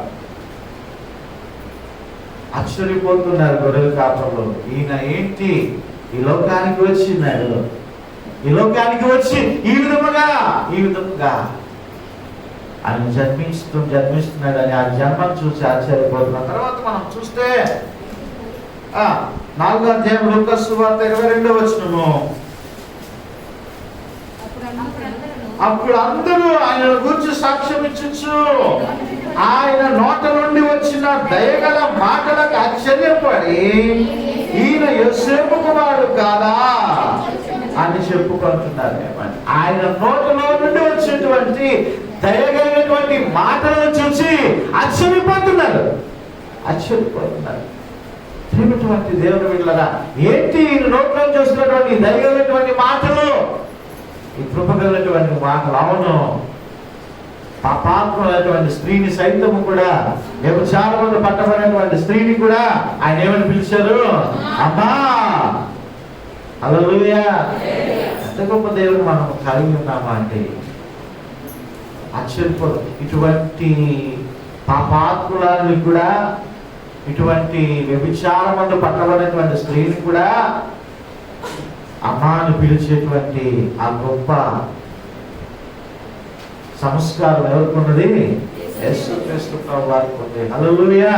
ఆశ్చర్యపోతున్నారు గొర్రెల కాపరులు, ఈయన ఏంటి ఈ లోకానికి వచ్చినాడు, ఈ లోకానికి వచ్చి ఈ విధముగా ఆయన జన్మిస్తున్నాడు అని ఆ జన్మను చూసి ఆశ్చర్యపోతున్నారు. తర్వాత మనం చూస్తే 4వ అధ్యాయం లూకా సువార్త 22వ వచనము, అప్పుడు అందరూ ఆయన గురించి సాక్ష్యం ఇచ్చు ఆయన నోట నుండి వచ్చిన దయగల మాటలకు ఆశ్చర్యపడి ఈయన యోసేపు కుమారుడు కాదా అని చెప్పుకుంటున్నారు. ఆయన నోటలో నుండి వచ్చేటువంటి దయగలిగినటువంటి మాటలను చూసి ఆశ్చర్యపోతున్నారు. ఏమిటువంటి దేవుని బిడ్డలారా, ఏంటి ఈయన నోట్లో చూస్తున్నటువంటి దయగలిగినటువంటి మాటలు, ఈ కృపగలిగినటువంటి మాటలు? అవును, పాపాత్మైనటువంటి స్త్రీని సైతము కూడా, వ్యభిచారములో పట్టబడినటువంటి స్త్రీని కూడా ఆయన ఏమని పిలిచారు? అమ్మా. హల్లెలూయా. ఎంత గొప్ప దేవుడు మనం కలిగి ఉన్నామా అంటే ఆశ్చర్యపోదు. ఇటువంటి పాపాత్ములని కూడా, ఇటువంటి వ్యభిచారములో పట్టబడినటువంటి స్త్రీని కూడా అమ్మాను పిలిచేటువంటి ఆ గొప్ప సంస్కారం ఎవరుకున్నది? యేసుక్రీస్తు ప్రభువు వారికి ఉంది. హల్లెలూయా.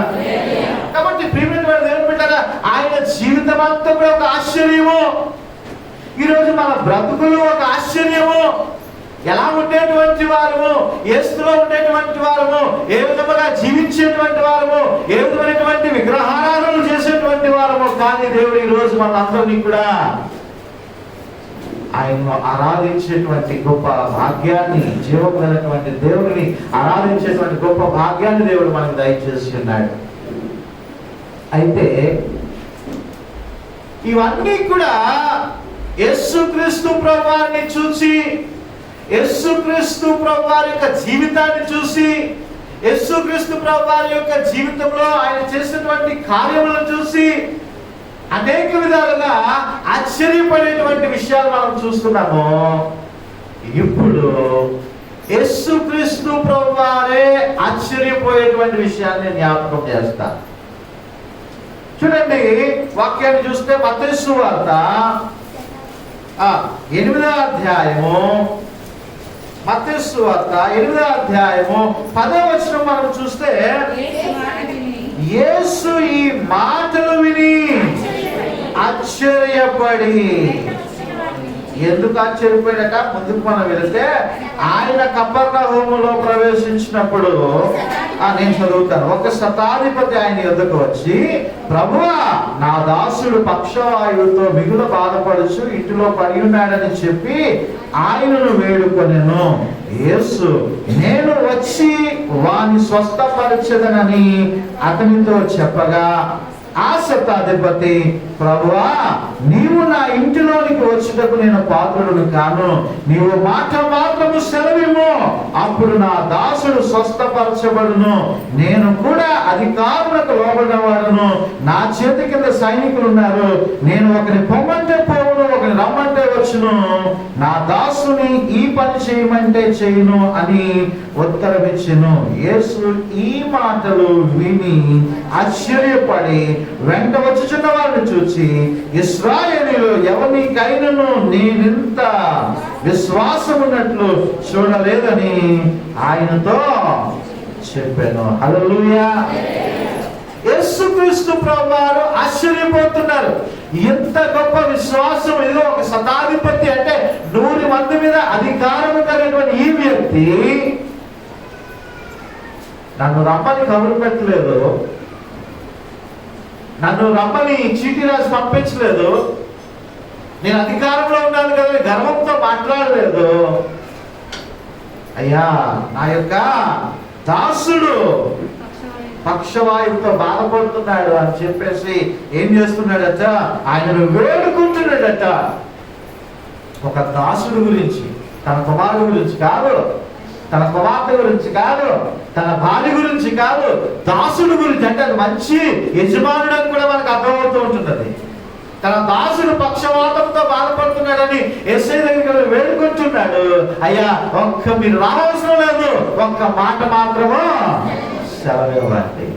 కాబట్టి ప్రియమైన దేవుని బిడ్డలారా, ఆయన జీవితం అంతా కూడా ఒక ఆశ్చర్యము. ఈరోజు మన బ్రతుకులు ఒక ఆశ్చర్యము. ఎలా ఉండేటువంటి వారము, యేసులో ఉండేటువంటి వారము, ఏ విధముగా జీవించేటువంటి వారము, ఏ విధమైనటువంటి విగ్రహారాధనలు చేసేటువంటి వారము. కానీ దేవుడు ఈ రోజు మనందరినీ కూడా ఆయన్ను ఆరాధించేటువంటి గొప్ప భాగ్యాన్ని, జీవం కలిగినటువంటి దేవుడిని ఆరాధించేటువంటి గొప్ప భాగ్యాన్ని దేవుడు మనకు దయచేసి ఉన్నాడు. అయితే ఇవన్నీ కూడా యేసుక్రీస్తు ప్రభువారిని చూసి, యేసుక్రీస్తు ప్రభువారి యొక్క జీవితాన్ని చూసి, యేసుక్రీస్తు ప్రభువారి యొక్క జీవితంలో ఆయన చేసినటువంటి కార్యములను చూసి అనేక విధాలుగా ఆశ్చర్యపడేటువంటి విషయాలు మనం చూస్తున్నాము. ఇప్పుడు యేసుక్రీస్తు ప్రభువారే ఆశ్చర్యపోయేటువంటి విషయాన్ని జ్ఞాపకం చేస్తాను. చూడండి, వాక్యాన్ని చూస్తే మత్తయి సువార్త 8వ అధ్యాయము, మత్తయి సువార్త 8వ అధ్యాయము 10వ వచనం మనం చూస్తే, యేసు ఈ మాటలు విని ఆశ్చర్యపడి. ఎందుకు ఆశ్చర్యపోయాడట? ముందుకు మనం వెళితే ఆయన కపెర్నహూములో ప్రవేశించినప్పుడు, నేను చదువుతాను. ఒక శతాధిపతి ఆయన యొద్దకు వచ్చి, ప్రభువా, నా దాసుడు పక్షవాయువుతో మిగులు బాధపడుచు ఇంటిలో పడి ఉన్నాడని చెప్పి ఆయనను వేడుకొనెను. యేసు, నేను వచ్చి వాని స్వస్థపరచెదనని అతనితో చెప్పగా, ఆ శతాధిపతి, ప్రభువా, నీవు నా ఇంటిలోనికి వచ్చుటకు నేను పాత్రుడును కాను, నీవు మాట మాత్రము సెలవిమ్ము, అప్పుడు నా దాసుడు స్వస్థపరచబడును. నేను కూడా అధికారులకు లోబడిన వాడును, నా చేతి కింద సైనికులు ఉన్నారు. నేను ఒకరిని పొమ్మంటే పోవును, ఒకరిని రమ్మంటే వచ్చును, నా దాసుని ఈ పని చేయమంటే చేయును అని ఉత్తరమిచ్చెను. యేసు ఈ మాటలు విని ఆశ్చర్యపడి వెంట వచ్చుచున్న వారిని చూచి, ఇశ్రాయేలీయులు ఎవరికైనను నేనింత విశ్వాసం ఉన్నట్లు చూడలేదని ఆయనతో చెప్పాను. హల్లెలూయా. యేసుక్రీస్తు ప్రభువారు ఆశ్చర్యపోతున్నారు. ఎంత గొప్ప విశ్వాసం! ఇదిగో ఒక శతాధిపతి, అంటే 100 మంది మీద అధికారం కలిగినటువంటి ఈ వ్యక్తి నన్ను రమ్మని కబురు పెట్టలేదు, నన్ను రమ్మని చీటీ రాసి పంపించలేదు, నేను అధికారంలో ఉన్నాను కదా గర్వంతో మాట్లాడలేదు. అయ్యా, నా యొక్క దాసుడు పక్షవాయువుతో బాధపడుతున్నాడు అని చెప్పేసి ఏం చేస్తున్నాడట, ఆయనను వేడుకుంటున్నాడట. ఒక దాసుడు గురించి, తన కుమారుడు గురించి కాదు, తన కుమార్తె గురించి కాదు, తన భార్య గురించి కాదు, దాసుడు గురించి. అంటే అది మంచి యజమానుడు అని కూడా మనకు అర్థమవుతూ ఉంటున్నది. తన దాసుడు పక్షవాతంతో బాధపడుతున్నాడని యేసయ్య దగ్గరికి వేడుకుంటున్నాడు. అయ్యా, మీరు రావాల్సిన లేదు, ఒక్క మాట మాత్రము సెలవివ్వండి,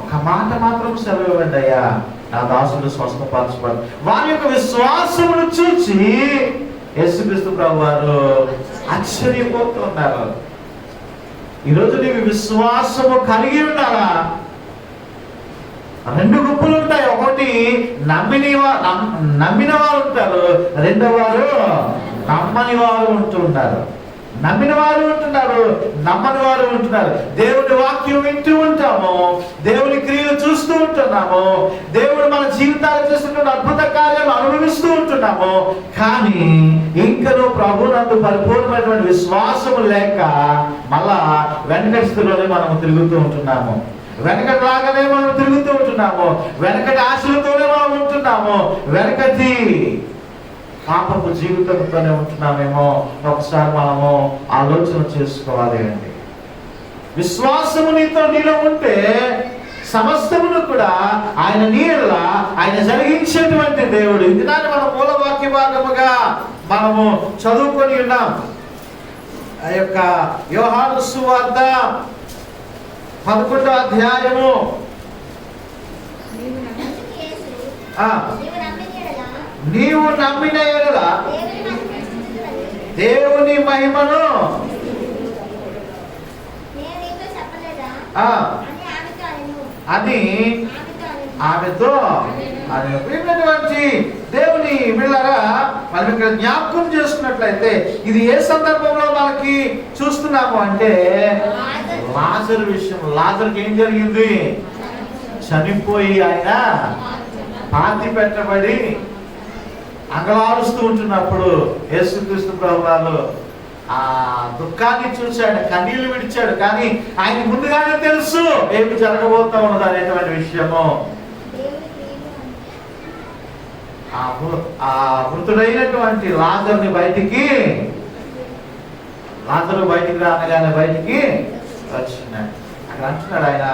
ఒక మాట మాత్రం సెలవివ్వండి అయ్యా, నా దాసుడు స్వస్థపరచబడు. వారి యొక్క విశ్వాసమును చూచి యేసుక్రీస్తు ప్రభు వారు ఆశ్చర్యపోతున్నారు. ఈరోజు నీవు విశ్వాసము కలిగి ఉండాలా? రెండు గుంపులు ఉంటాయి. ఒకటి నమ్మిన వారు ఉంటారు, రెండో వారు నమ్మని వారు ఉంటున్నారు. నమ్మిన వారు ఉంటున్నారు, నమ్మని వారు ఉంటున్నారు. దేవుని వాక్యం వింటూ ఉంటాము, దేవుని క్రియలు చూస్తూ ఉంటున్నాము, దేవుడు మన జీవితాలు చేస్తున్న అద్భుత కార్యాలు అనుభవిస్తూ ఉంటున్నాము. కానీ ఇంకనూ ప్రభునందు పరిపూర్ణమైనటువంటి విశ్వాసము లేక మళ్ళా వెనకటి స్థితిలోనే మనం తిరుగుతూ ఉంటున్నాము. వెనకటి లాగానే మనం తిరుగుతూ ఉంటున్నాము, వెనకటి ఆశలతోనే మనం ఉంటున్నాము, వెనకటి పాపపు జీవితంతోనే ఉంటున్నామేమో ఒకసారి మనము ఆలోచన చేసుకోవాలి అండి. విశ్వాసము నీలో ఉంటే సమస్తమును కూడా ఆయన నీడలా ఆయన జరిగించేటువంటి దేవుడు. ఇందుకని మనం మూలవాక్య భాగముగా మనము చదువుకొని ఉన్నాం. ఆ యొక్క యోహాను సువార్త 11వ అధ్యాయము నీవు నమ్మిన యెడల దేవుని మహిమను అని ఆమెతో విన్నటువంటి దేవుని బిడ్డలారా, మనం ఇక్కడ జ్ఞాపకం చేసుకున్నట్లయితే ఇది ఏ సందర్భంలో మనకి చూస్తున్నాము అంటే లాజరు విషయం. లాజరుకి ఏం జరిగింది? చనిపోయి ఆయన పాతి పెట్టబడి అంగలారుస్తూ ఉంటున్నప్పుడు యేసుక్రీస్తు ప్రభువారు ఆ దుఃఖాన్ని చూశాడు, కన్నీళ్లు విడిచాడు. కానీ ఆయన ముందుగానే తెలుసు ఏమి జరగబోతా ఉన్నది అనేటువంటి విషయము. ఆ మృతుడైనటువంటి లాజరుని లాజరు బయటికి రానగానే బయటికి వచ్చినాడు. అక్కడ అంటున్నాడు ఆయన,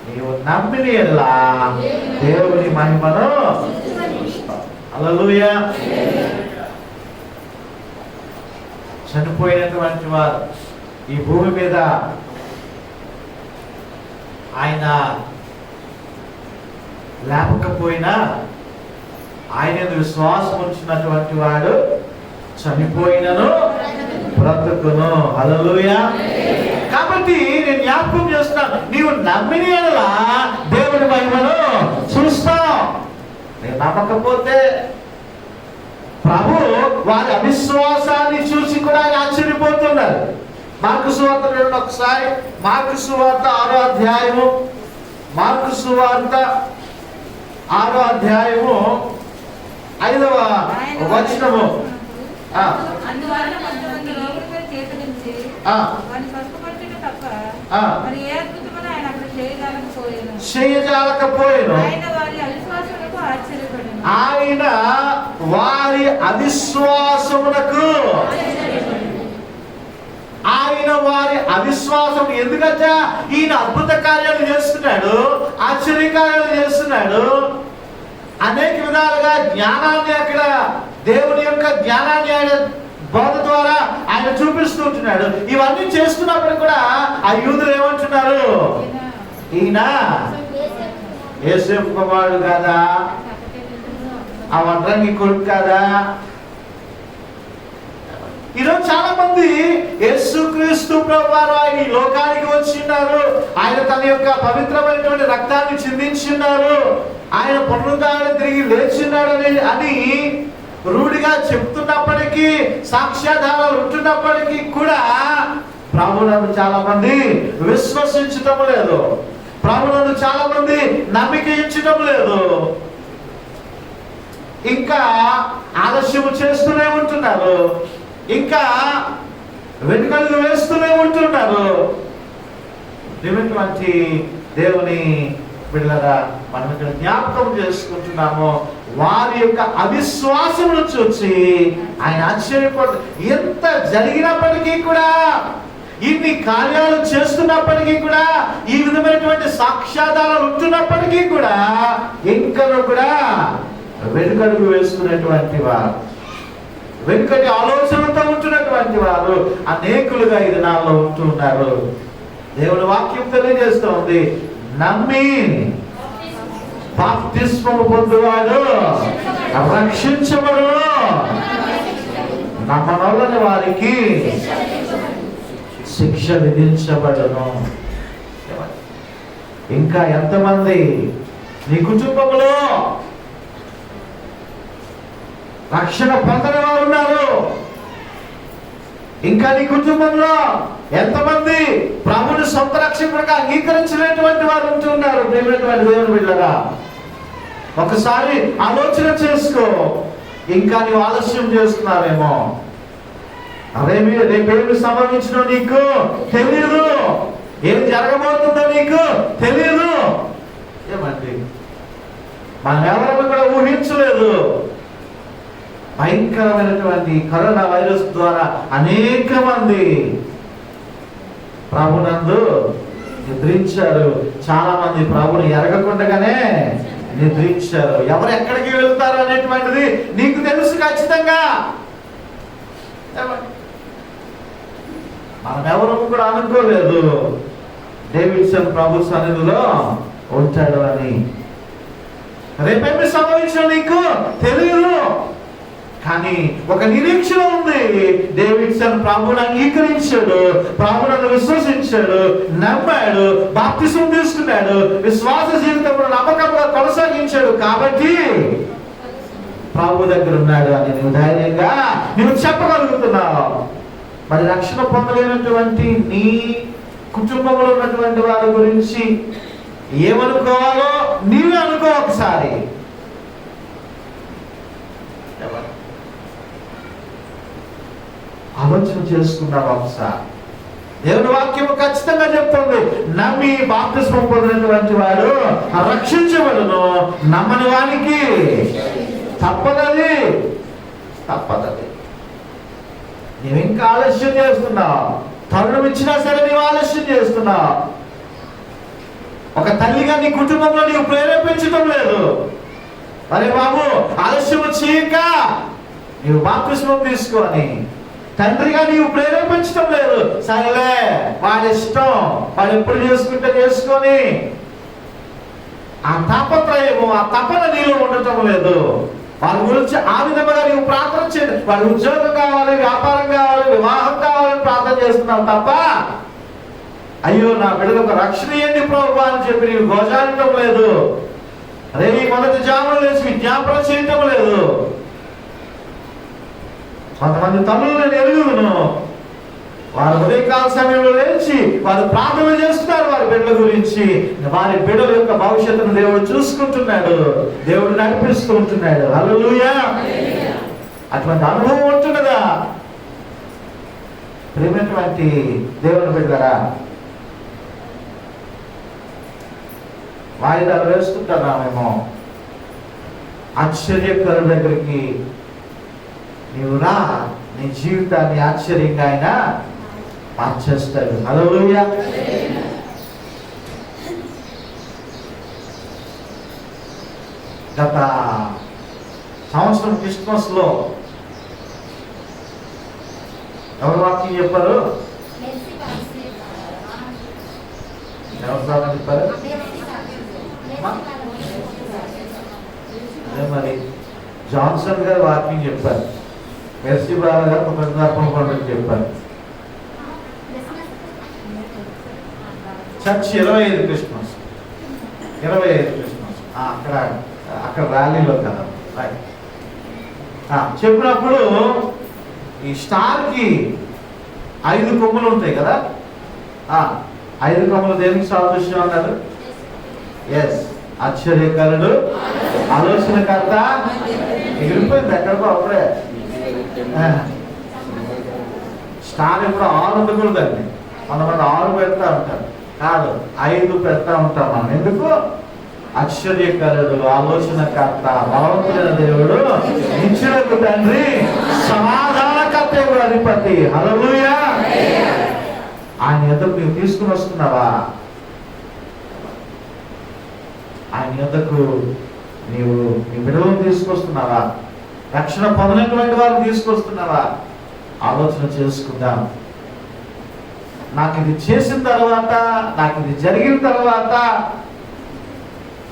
నీవు నమ్మిన యెడల దేవుని మహిమను. హల్లెలూయా. చనిపోయినటువంటి వారు ఈ భూమి మీద ఆయన లేకపోయినా ఆయన విశ్వాసం ఉంచినటువంటి వాడు చనిపోయినను బ్రతుకును. హల్లెలూయా. కాబట్టి నేను జ్ఞాపకం చేస్తున్నాను, నీవు నమ్మిన యెడల దేవుని మహిమను చూస్తావు. నేను నమ్మకపోతే ప్రభు వారి అవిశ్వాసాన్ని చూసి కూడా ఆయన ఆశ్చర్యపోతున్నారు. మార్కు సువార్త ఒకసారి, మార్కు సువార్త 6వ అధ్యాయము, మార్కు సువార్త 6వ అధ్యాయము 5వ వచనము. చేయజాలకపోయాను. ఆయన వారి అవిశ్వాసమునకు, ఆయన వారి అవిశ్వాసం. ఎందుకంటే ఈయన అద్భుత కార్యాలు చేస్తున్నాడు, ఆశ్చర్యకార్యాలు చేస్తున్నాడు, అనేక విధాలుగా జ్ఞానాన్ని అక్కడ దేవుని యొక్క జ్ఞానాన్ని ఆయన బోధ ద్వారా ఆయన చూపిస్తూ ఉంటున్నాడు. ఇవన్నీ చేస్తున్నప్పుడు కూడా ఆ యూదులు ఏమంటున్నారు, ఈయన యేసేపు కుమారుడు కదా, ఆ వడ్రంగి కొడుకు కదా. ఈరోజు చాలా మంది యేసుక్రీస్తు ప్రభువారు ఆయన ఈ లోకానికి వచ్చిన్నారు, ఆయన తన యొక్క పవిత్రమైనటువంటి రక్తాన్ని చిందించున్నారు, ఆయన పునరుద్ధరణ తిరిగి లేచిన్నాడు అని రూఢిగా చెప్తున్నప్పటికీ, సాక్ష్యాధారాలు ఉంటున్నప్పటికీ కూడా ప్రభువులను చాలా మంది విశ్వసించటం లేదు, ప్రభువులను చాలా మంది నమ్మిక ఇచ్చటం లేదు, ఇంకా ఆలస్యము చేస్తూనే ఉంటున్నారు, ఇంకా వెనుకడుగు వేస్తూనే ఉంటున్నారు. ప్రియమైనటువంటి దేవుని బిడ్డలారా, మనం ఇక్కడ జ్ఞాపకం చేసుకుంటున్నాము. వారి యొక్క అవిశ్వాసమును చూసి ఆయన ఆశ్చర్యపడు. ఎంత జరిగినప్పటికీ కూడా, ఇన్ని కార్యాలు చేస్తున్నప్పటికీ కూడా, ఈ విధమైనటువంటి సాక్ష్యాధారాలు ఉంటున్నప్పటికీ కూడా ఇంకా కూడా వెనుకడుగు వేసుకున్నటువంటి వారు, వెనుకటి ఆలోచనతో ఉంటున్నటువంటి వారు అనేకులుగా ఈ దినాల్లో ఉంటున్నారు. దేవుని వాక్యం తెలియజేస్తోంది, నమ్మి బాప్తిస్మము పొందువాడు రక్షించబడును, నమ్మనొల్లని వారికి శిక్ష విధించబడును. ఇంకా ఎంతమంది నీ కుటుంబంలో రక్షణ పొందని వారు ఉన్నారు? ఇంకా నీ కుటుంబంలో ఎంతమంది ప్రభుని సొంత రక్షకుడిగా అంగీకరించినటువంటి వారు ఉంటున్నారు? ప్రియమైనటువంటి దేవుని బిడ్డలారా, ఒకసారి ఆలోచన చేసుకో. ఇంకా నీవు ఆలస్యం చేస్తున్నావేమో. రేపేమి సంభవించినో నీకు తెలియదు, ఏం జరగబోతుందో నీకు తెలియదు. ఏమండి, మనం ఎవరైనా కూడా ఊహించలేదు. భయంకరమైనటువంటి కరోనా వైరస్ ద్వారా అనేక మంది ప్రభునందు నిద్రించారు. చాలా మంది ప్రభుని ఎరగకుండానే నిద్రించారు. ఎవరు ఎక్కడికి వెళ్తారు అనేటువంటిది నీకు తెలుసు ఖచ్చితంగా. మనం ఎవరు కూడా అనుకోలేదు డేవిడ్సన్ ప్రభు సన్నిధిలో ఉంటాడు అని. రేపేమి సంభవించిన నీకు తెలియదు, కానీ ఒక నిరీక్షణ ఉంది. డేవిడ్సన్ ప్రభువును అంగీకరించాడు, ప్రభువును విశ్వసించాడు, నమ్మాడు, బాప్తిసం తీసుకున్నాడు, విశ్వాస జీవితంలో నమ్మకంగా కొనసాగించాడు. కాబట్టి ప్రభు దగ్గర ఉన్నాడు అని నువ్వు ధైర్యంగా నువ్వు చెప్పగలుగుతున్నావు. మరి రక్షణ పొందలేనటువంటి నీ కుటుంబంలో ఉన్నటువంటి వారి గురించి ఏమనుకోవాలో నీవే అనుకో. ఒకసారి ఆలోచన చేసుకున్నావు. ఒకసారి దేవుని వాక్యము ఖచ్చితంగా చెప్తుంది, నమ్మి బాప్తిస్మం పొందినటువంటి వాడు రక్షించబడును, నమ్మని వానికి తప్పదది. నువ్వు ఇంకా ఆలస్యం చేస్తున్నావు. తరుణం ఇచ్చినా సరే నీవు ఆలస్యం చేస్తున్నావు. ఒక తల్లిగా నీ కుటుంబంలో నీవు ప్రేరేపించడం లేదు. అరే బాబు, ఆలస్యం చేయక నీవు బాప్తిస్మం తీసుకొని. తండ్రిగా నీవు ప్రేరేపించడం లేదు. సరేలే, వాడి ఇష్టం, వాడు ఎప్పుడు చేసుకుంటే చేసుకొని. ఆ తాపత్రయము, ఆ తపన నీలో ఉండటం లేదు. వారి గురించి ఆ విధంగా నీవు ప్రార్థన చేయండి. వాడి ఉద్యోగం కావాలి, వ్యాపారం కావాలి, వివాహం కావాలని ప్రార్థన చేస్తున్నావు తప్ప, అయ్యో నా బిడ్డకు ఒక రక్షణ ఇవ్వండి ప్రభువా అని చెప్పి నీవు గోజాడటం లేదు. అదే నీ మొదటి జాములు వేసి విజ్ఞాపన చేయటం లేదు. కొంతమంది తల్లులు నేను ఎరుగును, వారు ఉదయకాల సమయంలో లేచి వారు ప్రార్థన చేస్తున్నారు వారి బిడ్డల గురించి. వారి బిడ్డల యొక్క భవిష్యత్తును దేవుడు చూసుకుంటున్నాడు, దేవుడు నడిపిస్తూ ఉంటున్నాడు. హల్లెలూయా. అటువంటి అనుభవం ఉంటున్నదా? ప్రియమైనటువంటి దేవుని బిడ్డలారా, వాయిదాలు వేస్తుంటున్నామేమో. ఆశ్చర్యకరుల దగ్గరికి నీవు రా, నీ జీవితాన్ని ఆశ్చర్యంగా ఆయన మార్చేస్తాడు. హల్లెలూయా. గత సంవత్సరం క్రిస్మస్ లో ఎవరు వాక్యం చెప్పారు? ఎవరు చెప్పారు? అదే మరి జాన్సన్ గారు వాక్యం చెప్పారు, మెర్సీ బాల గారు కృతజ్ఞాపన పండుగ చెప్పారు. చర్చ్ 25 క్రిస్మస్, 25 క్రిస్మస్ అక్కడ ర్యాలీలో కదా చెప్పినప్పుడు ఈ స్టార్ కి 5 కొమ్ములు ఉంటాయి కదా. 5 కొమ్ములు దేనికి సాదృశ్యం అన్నారు? ఎస్, ఆశ్చర్యకరుడు, ఆలోచనకర్త. ఎగిరిపోయింది ఎక్కడికో అప్పుడే. స్టార్ ఎప్పుడు 6 ఉండకూడదండి. కొంతమంది 6 పెడతా ఉంటారు. కాదు, 5 పెడతా ఉంటాం మనం. ఎందుకు? ఆశ్చర్యకరుడు, ఆలోచనకర్త, బలవంతుడైన దేవుడు, నిత్యులకు తండ్రి, సమాధానకర్త, అధిపతి. హల్లెలూయా. ఆయన యొద్దకు నీవు తీసుకుని వస్తున్నావా? ఆయన యొద్దకు నీవు నీ బిడ్డలను తీసుకొస్తున్నావా? రక్షణ పొందనటువంటి వారిని తీసుకొస్తున్నావా? ఆలోచన చేసుకుందాం. నాకు ఇది చేసిన తర్వాత, నాకు ఇది జరిగిన తర్వాత,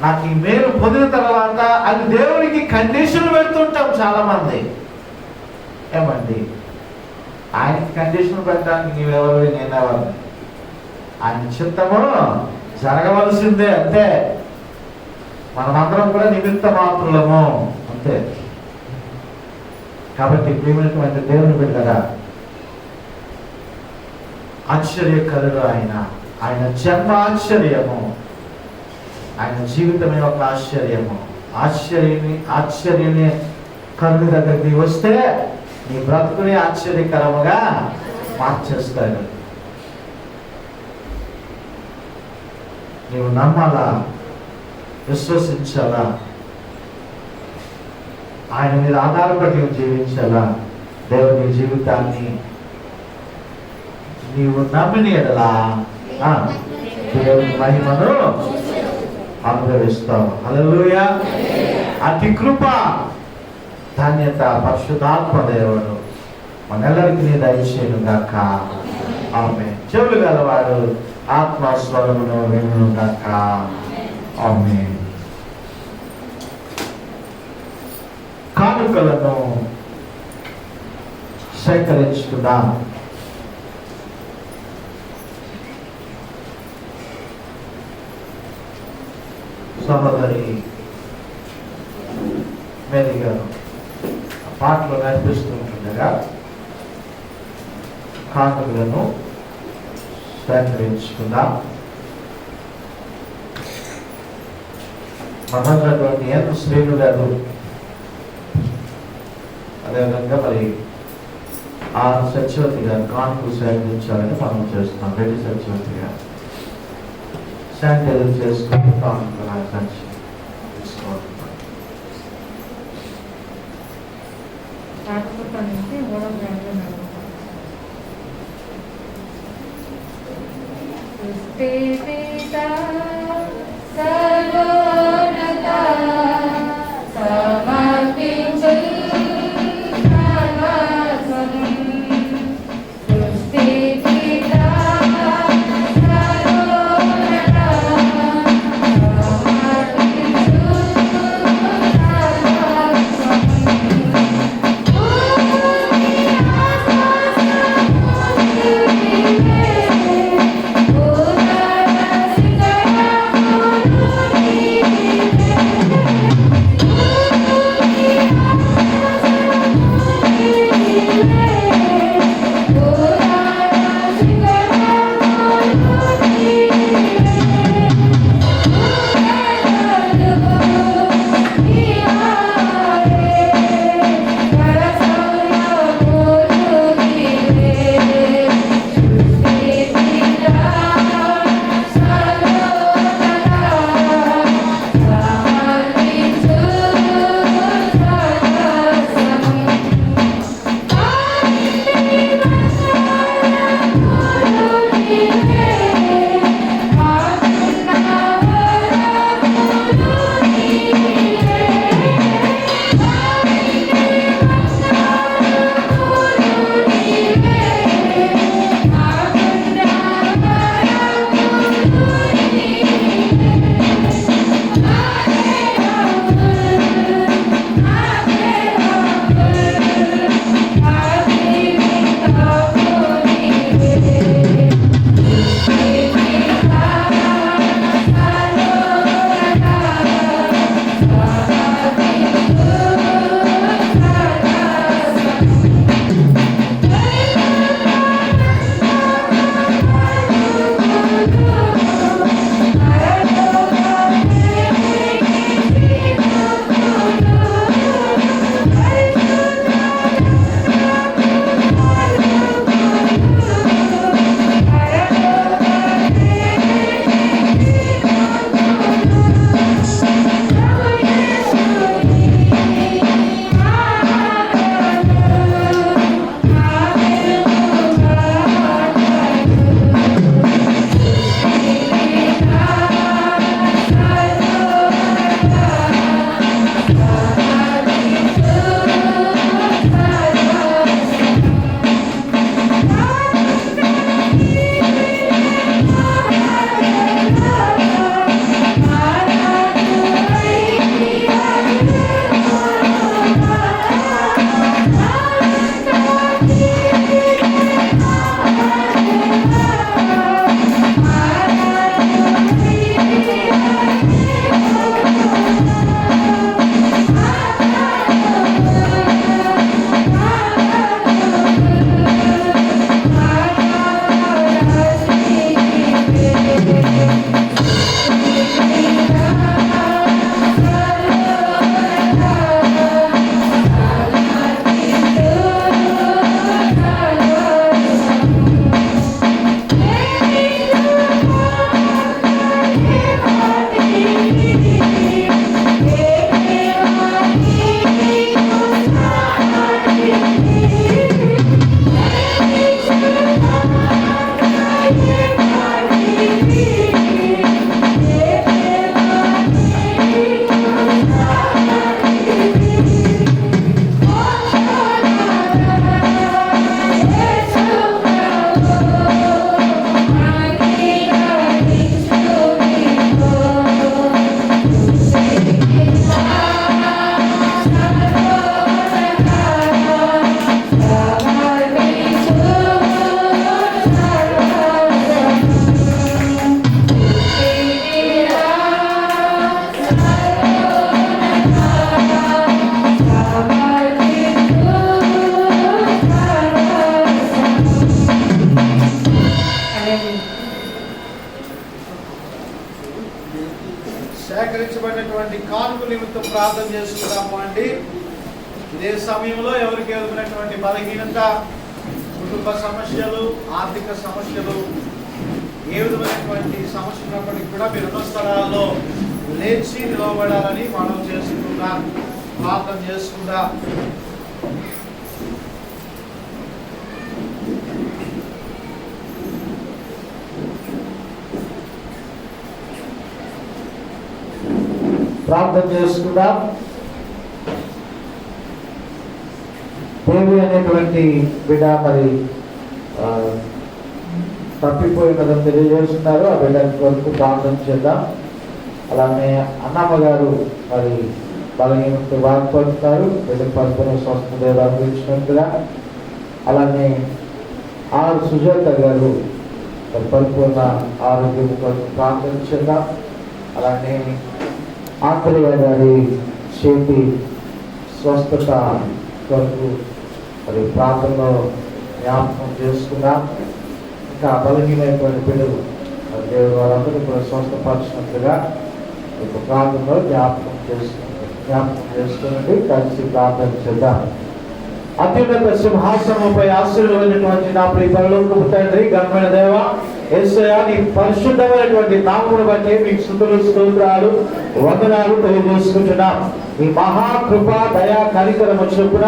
నాకు ఈ మేలు పొందిన తర్వాత, అది దేవునికి కండిషన్ పెడుతుంటాం చాలా మంది. ఏమండి, ఆయనకి కండిషన్ పెట్టడానికి నీవెవరు, నేనెవరు? ఆయన చిత్తము జరగవలసిందే, అంతే. మనమందరం కూడా నిమిత్త మాత్రులము, అంతే. కాబట్టి ప్రియమైనటువంటి దేవుని బిడ్డలారా, ఆశ్చర్యకరుడు ఆయన. ఆయన జన్మ ఆశ్చర్యము, ఆయన జీవితమే ఒక ఆశ్చర్యము. ఆశ్చర్యని కరుడి దగ్గరికి వస్తే నీ బ్రతుకుని ఆశ్చర్యకరముగా మార్చేస్తాడు. నీవు నమ్మాలా, విశ్వసించాలా, ఆయన మీద ఆధారపడి జీవించాలా. దేవుని జీవితాన్ని నీవు నమ్మిన ఎడలా దేవుని మహిమను అనుభవిస్తావు. హల్లెలూయా. అతి కృప, ధన్యత పరిశుద్ధాత్మ దేవుడు మనెల్లరికీ దయచేయును గాక. ఆమేన్. చెవులు గలవాడు ఆత్మస్వరమును వినును గాక. ఆమేన్. కానుకలను సేకరించుకుందాం. సహోదరి మేరీ గారు పాటలు నడిపిస్తుండగా కానుకలను సేకరించుకుందాం. మనటువంటి ఎంత శ్రీను గారు, అదేవిధంగా మరి సత్యవతి గారు కానుకలు సేకరించాలని మనం చేస్తున్నాం. రెడ్డి సత్యవతి గారు శానిటైజర్ చేసుకుని కానుకలు తీసుకోవాలి. Oh ఇవ్వబడినటువంటి కానుక నిమిత్తం ప్రార్థన చేసుకుందాము అండి. ఇదే సమయంలో ఎవరికి ఎదురైనటువంటి బలహీనత, కుటుంబ సమస్యలు, ఆర్థిక సమస్యలు, ఏ విధమైనటువంటి సమస్య ఉన్నప్పటికీ కూడా మీరు ఉన్న స్థలాల్లో లేచి నిలవబడాలని మనం చేసుకుందాం, ప్రార్థన చేసుకుందాం. ప్రార్థన చేసుకుందాం. దేవి అనేటువంటి బిడ్డ మరి తప్పిపోయినదని తెలియజేస్తున్నారు. ఆ బిడ్డ వరకు ప్రార్థన చేద్దాం. అలానే అన్నమ్మ గారు మరి బలహీనతో బాధపడుతున్నారు. బిడ్డ పరిపూర్ణ స్వస్థత అనుభవించినట్టుగా. అలానే ఆర్ సుజాత గారు మరి పరిపూర్ణ ఆరోగ్యం కొరకు ప్రార్థన చేద్దాం. అలానే ఆంధ్రయ్య గారి చేతి స్వస్థత కొరకు మరి ప్రాంతంలో జ్ఞాపకం చేసుకున్నాం. ఇంకా బలహీనమైనటువంటి పిల్లలు దేవుడు వారందరూ కూడా స్వస్థపరిచినట్లుగా ఒక ప్రాంతంలో జ్ఞాపకం చేసుకునండి. కలిసి ప్రార్థన చేద్దాం. అత్యున్నత సింహాసనంపై ఆశీర్వదించినటువంటి నా ప్రియ పరలోకపు తండ్రి, ఘనమైన దేవా, యేసయ్యా, నీ పరిశుద్ధమైనటువంటి నామమును బట్టి మీకు స్తుతులు, స్తోత్రాలు, వందనాలు తెలియజేసుకుంటున్నాం. ఈ మహాకృప, దయా, కనికరము చొప్పున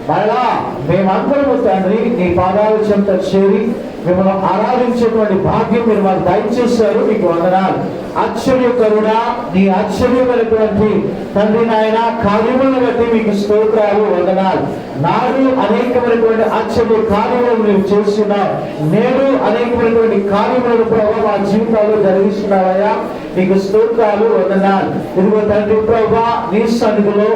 మరలా మేమందరము తండ్రి నీ పాదాల చెంత చేరి మిమ్మల్ని ఆరాధించేటువంటి భాగ్యం మీరు మాకు దయచేశారు. మీకు వందనాలు. ఆశ్చర్య కరుణ, నీ ఆశ్చర్యమైనటువంటి తండ్రి నాయన కార్యములను బట్టి మీకు స్తోత్రాలు, వందనాలు. నాడు అనేకమైనటువంటి ఆశ్చర్య కార్యములను మీరు చేస్తున్నావు. నేడు అనేకమైనటువంటి కార్యములను ప్రభావ మా జీవితాల్లో జరిగిస్తున్నావయ్యా. నీకు స్తోత్రాలు, వందనాలు. ఇదిగో తండ్రి ప్రభా, నీ సన్నిధిలో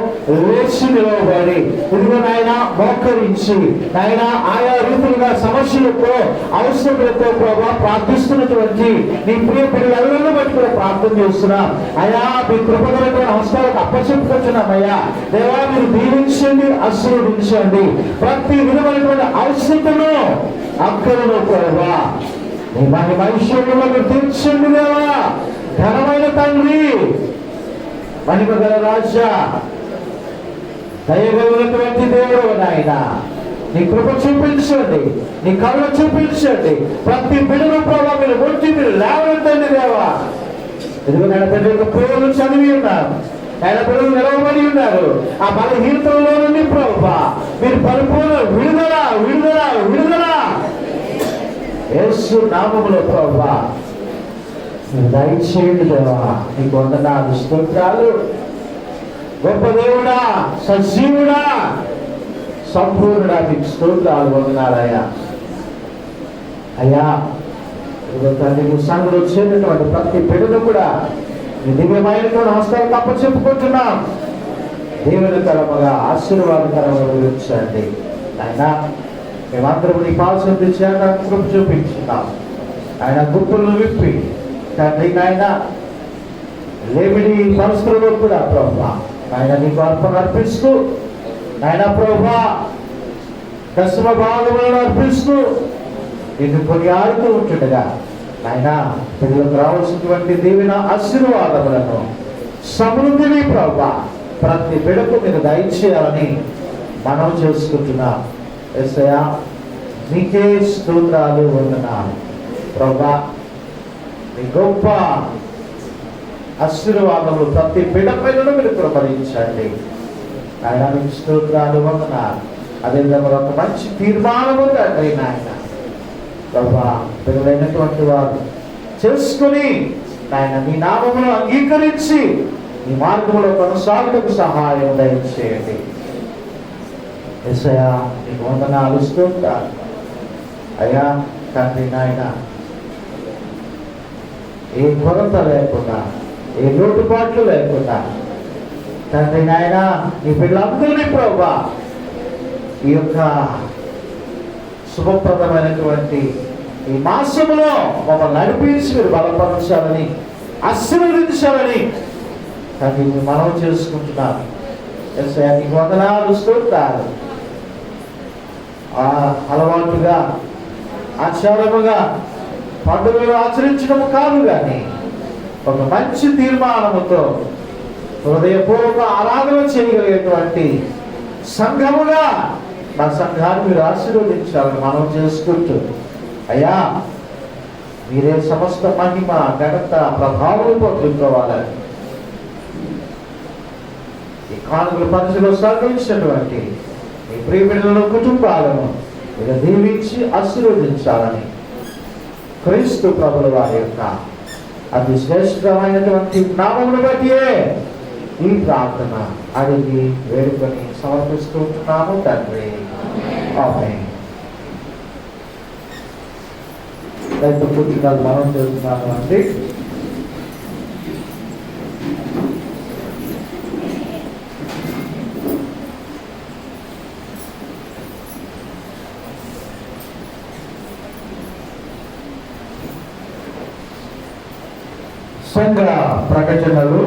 లేచి నిలవబడి ఇదిగో నాయన మోకరించి నాయన ఆయా రీతులుగా సమస్యలతో అవసరములతో ప్రభా ప్రార్థిస్తున్నటువంటి నీ ప్రియ పిల్లలను బట్టి కూడా ప్రార్థన చేస్తున్నాం. అయ్యా, మీ కృపగలటువంటి హస్తాలకు అప్పచెప్పుకుంటున్నామయ్యా. దేవా, మీరు దీవించండి, ఆశీర్వదించండి. ప్రతి విధమైనటువంటి అవసరతను అక్కలను ప్రభా నీ మహిమలో మీరు తీర్చండి. దేవా, ఘనమైన తండ్రి, మహిమ గల రాజా, దయగలిగినటువంటి దేవుడు నాయన, నీ కృప చూపించండి, నీ కరుణ చూపించండి. ప్రతి బిడ్డను ప్రభావ మీరు వచ్చి మీరు లేవనెత్తండి దేవా. ఎందుకు ఆయన తండ్రి యొక్క పేర్లు చదివి ఉన్నారు, ఆయన పిల్లలు నిలవబడి ఉన్నారు. ఆ బలహీనతలో నుండి ప్రభా మీరు పరిపూర్ణ విడుదల విడుదల విడుదల యేసు నామములో ప్రభా దయచేయండి దేవా. నీకు వందనాలు, స్తోత్రాలు. గొప్ప దేవుడా, సజీవుడా, సంపూర్ణుడా, మీకు స్తోత్రాలు, వందనాలయ్యా. అయ్యా, తండ్రి సంఘంలో చేరినటువంటి ప్రతి బిడ్డను కూడా నీ దివ్యమైనటువంటి హస్తాలకు అప్పచెప్పుకుంటున్నాం. దీవెనకరముగా, ఆశీర్వాదకరంగా వివరించండి ఆయన. మేమందరం నీ పాల్సిన తెచ్చాక కృప చూపించున్నాం ఆయన. గుర్తులను విప్పి తండ్రి నాయన లేమిడి పరిస్థితుల్లో కూడా ప్రభా ఆయన నీకు అర్పణ అర్పిస్తూ నాయన ప్రభా దశమ భాగములను అర్పిస్తూ నిన్ను కొనియాడుతూ ఉంటుండగా నాయన పిల్లలకు రావాల్సినటువంటి దీవెన ఆశీర్వాదములను సమృద్ధిని ప్రభా ప్రతి బిడకు మీరు దయచేయాలని మనం చేసుకుంటున్నాం. యేసయ్యా, నీకే స్తోత్రాలు, వందనాలు ప్రభా. నీ గొప్ప ఆశీర్వాదములు ప్రతి బిడ్డ పైన మీరు కృపరించండి ఆయన. మీకు స్తోత్రాలు, వందనాలు. అదేవిధంగా ఒక మంచి తీర్మానము తండ్రి నాయన ప్రభా పిల్లలైనటువంటి వారు చేసుకుని నాయన నీ నామమును అంగీకరించి నీ మార్గంలో కొనసాగుటకు సహాయం దయచేయండి. యేసయ్యా, నీకు వందనాలు, స్తోత్రాలు అయ్యా. తండ్రి నాయన ఏ కొరత లేకుండా, ఏ లోటుపాట్లు లేకుండా తండ్రి నాయన నీ పిల్లలందరినీ ప్రభా ఈ యొక్క శుభప్రదమైనటువంటి ఈ మాసములో మమ్మల్ని నడిపించి మీరు బలపరచాలని, ఆశీర్వదించాలని తండ్రి మనం చేసుకుంటున్నాను. యేసయ్యా, నీకు వందనాలు, స్తోత్రాలు. అలవాటుగా ఆచారముగా పండుగలు ఆచరించడం కాదు, కానీ ఒక మంచి తీర్మానముతో హృదయపూర్వక ఆరాధన చేయగలిగేటువంటి సంఘముగా నా సంఘాన్ని మీరు ఆశీర్వదించాలని మనం చేసుకుంటూ, అయ్యా మీరే సమస్త మహిమ ఘనత ప్రభావం పొందుకోవాలని ఈ కానుకల పరిధిలో సహకరించినటువంటి మీ ప్రియబిడ్డల కుటుంబాలను మీరు దీవించి ఆశీర్వదించాలని క్రీస్తు ప్రభుల వారి యొక్క అతి శ్రేష్టమైనటువంటి నామమును బట్టియే ఈ ప్రార్థన అడిగి వేడుకొని సమర్పిస్తూ ఉంటున్నాము తండ్రి. ఆమేన్. రైతు పుట్టినలు మనం చేస్తున్నాము అండి. సంఘ ప్రకటనలు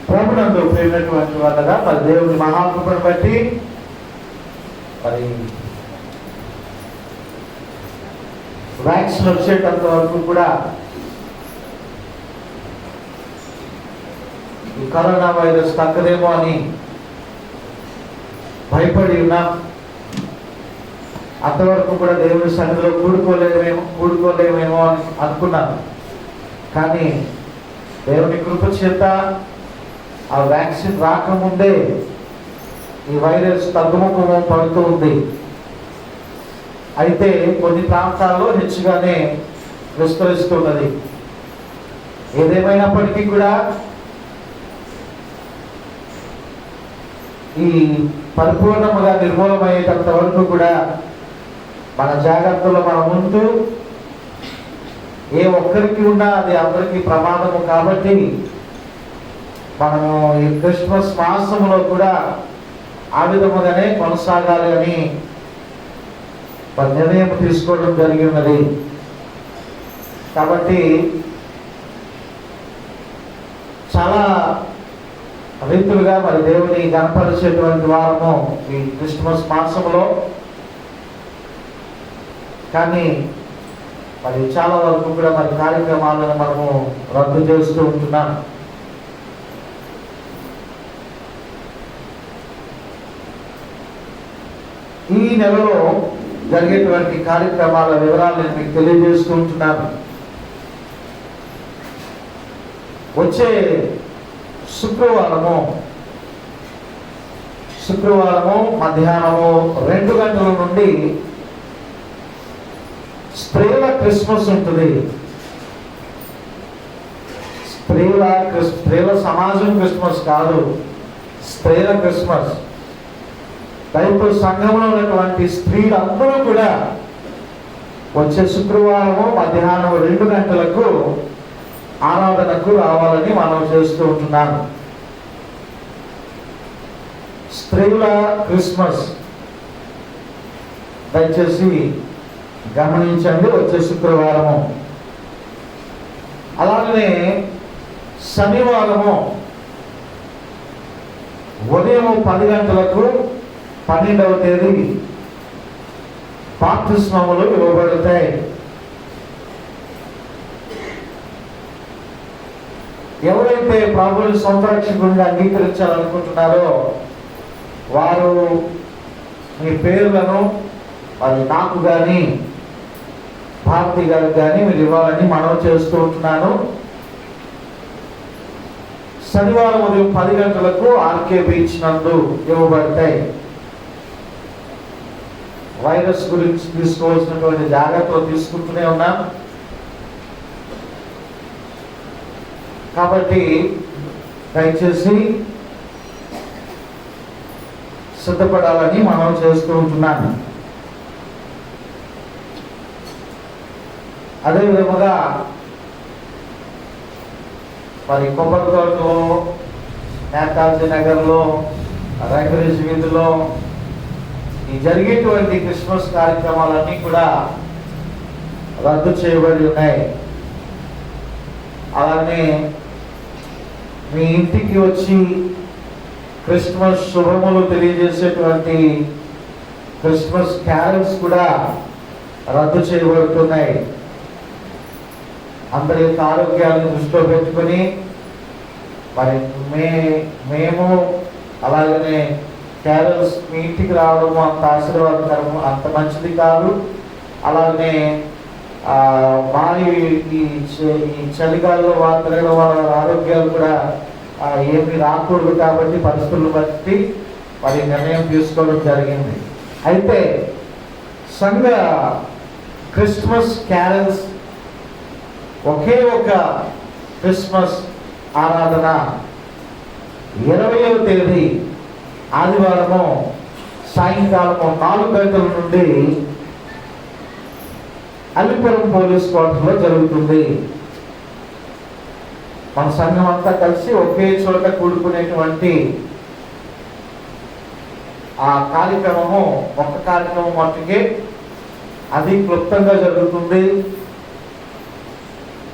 ప్రభునందు ప్రేమైనటువంటి వాళ్ళగా మరి దేవుని మహాకృపను బట్టి మరి వ్యాక్సిన్ వచ్చేటంత వరకు కూడా ఈ కరోనా వైరస్ తగ్గదేమో అని భయపడి ఉన్నాం. అంతవరకు కూడా దేవుని సన్నిధిలో కూడుకోలేమేమో అని అనుకున్నాను. కానీ దేవుని కృప చేత ఆ వ్యాక్సిన్ రాకముందే ఈ వైరస్ తగ్గుముఖము పడుతూ ఉంది. అయితే కొన్ని ప్రాంతాల్లో హెచ్చుగానే విస్తరిస్తున్నది. ఏదేమైనప్పటికీ కూడా ఈ పరిపూర్ణముగా నిర్మూలమయ్యేటంత వరకు కూడా మన జాగ్రత్తలో మనం ఉంటూ, ఏ ఒక్కరికి ఉన్నా అది అందరికీ ప్రమాదము కాబట్టి మనము ఈ క్రిస్మస్ మాసంలో కూడా ఆ విధముగానే కొనసాగాలి అని నిర్ణయం తీసుకోవడం జరిగి ఉన్నది. కాబట్టి చాలా రీతులుగా మరి దేవుని కనపరిచేటువంటి వారము ఈ క్రిస్మస్ మాసంలో. కానీ మరి చాలా వరకు కూడా మరి కార్యక్రమాలను మనము రద్దు చేస్తూ ఉంటున్నాం. ఈ నెలలో జరిగేటువంటి కార్యక్రమాల వివరాలు నేను మీకు తెలియజేస్తూ ఉంటున్నాను. వచ్చే శుక్రవారము మధ్యాహ్నము 2 గంటల నుండి స్త్రీల క్రిస్మస్ ఉంటుంది. స్త్రీల సమాజం క్రిస్మస్ కాదు, స్త్రీల క్రిస్మస్. బైబిల్ సంఘంలో ఉన్నటువంటి స్త్రీలందరూ కూడా వచ్చే శుక్రవారము మధ్యాహ్నం 2 గంటలకు ఆరాధనకు రావాలని మనం చేస్తూ ఉంటున్నాను. స్త్రీల క్రిస్మస్ దయచేసి గమనించండి. వచ్చే శుక్రవారము, అలాగనే శనివారము ఉదయం 10 గంటలకు 12వ తేదీ బాప్తిస్మములు ఇవ్వబడతాయి. ఎవరైతే ప్రభువుని సొంత రక్షకుడిగా అంగీకరించాలనుకుంటున్నారో వారు మీ పేర్లను మరి నాకు కానీ భారతి గారికి కానీ మీరు ఇవ్వాలని మనవి చేస్తూ ఉంటున్నాను. శనివారం ఉదయం 10 గంటలకు ఆర్కే బీచ్ నందు ఇవ్వబడతాయి. వైరస్ గురించి తీసుకోవాల్సినటువంటి జాగ్రత్తలు తీసుకుంటూనే ఉన్నాం. కాబట్టి దయచేసి సిద్ధపడాలని మనం చేస్తూ ఉంటున్నాను. అదేవిధముగా మరి కొబ్బరి తోటలో, నేతాజీ నగర్లో, రంగరేజ్ వీధిలో ఈ జరిగేటువంటి క్రిస్మస్ కార్యక్రమాలన్నీ కూడా రద్దు చేయబడి ఉన్నాయి. అలానే మీ ఇంటికి వచ్చి క్రిస్మస్ శుభములు తెలియజేసేటువంటి క్రిస్మస్ క్యారల్స్ కూడా రద్దు చేయబడుతున్నాయి. అందరి యొక్క ఆరోగ్యాలను దృష్టిలో పెట్టుకుని మరి మేము అలాగనే క్యారల్స్ మీ ఇంటికి రావడం అంత ఆశీర్వాదకరం, అంత మంచిది కాదు. అలాగనే ఈ చలికాలంలో తిరగడం వాళ్ళ ఆరోగ్యాలు కూడా ఏమీ రాకూడదు కాబట్టి పరిస్థితులను బట్టి మరి నిర్ణయం తీసుకోవడం జరిగింది. అయితే సంఘ క్రిస్మస్ క్యారల్స్ ఒకే ఒక క్రిస్మస్ ఆరాధన 20వ తేదీ ఆదివారము సాయంకాలము 4 గంటల నుండి అల్లిపురం పోలీస్ క్వార్టర్లో జరుగుతుంది. మన సంఘం అంతా కలిసి ఒకే చోట కూడుకునేటువంటి ఆ కార్యక్రమము ఒక కార్యక్రమం మట్టుకే అది క్లుప్తంగా జరుగుతుంది.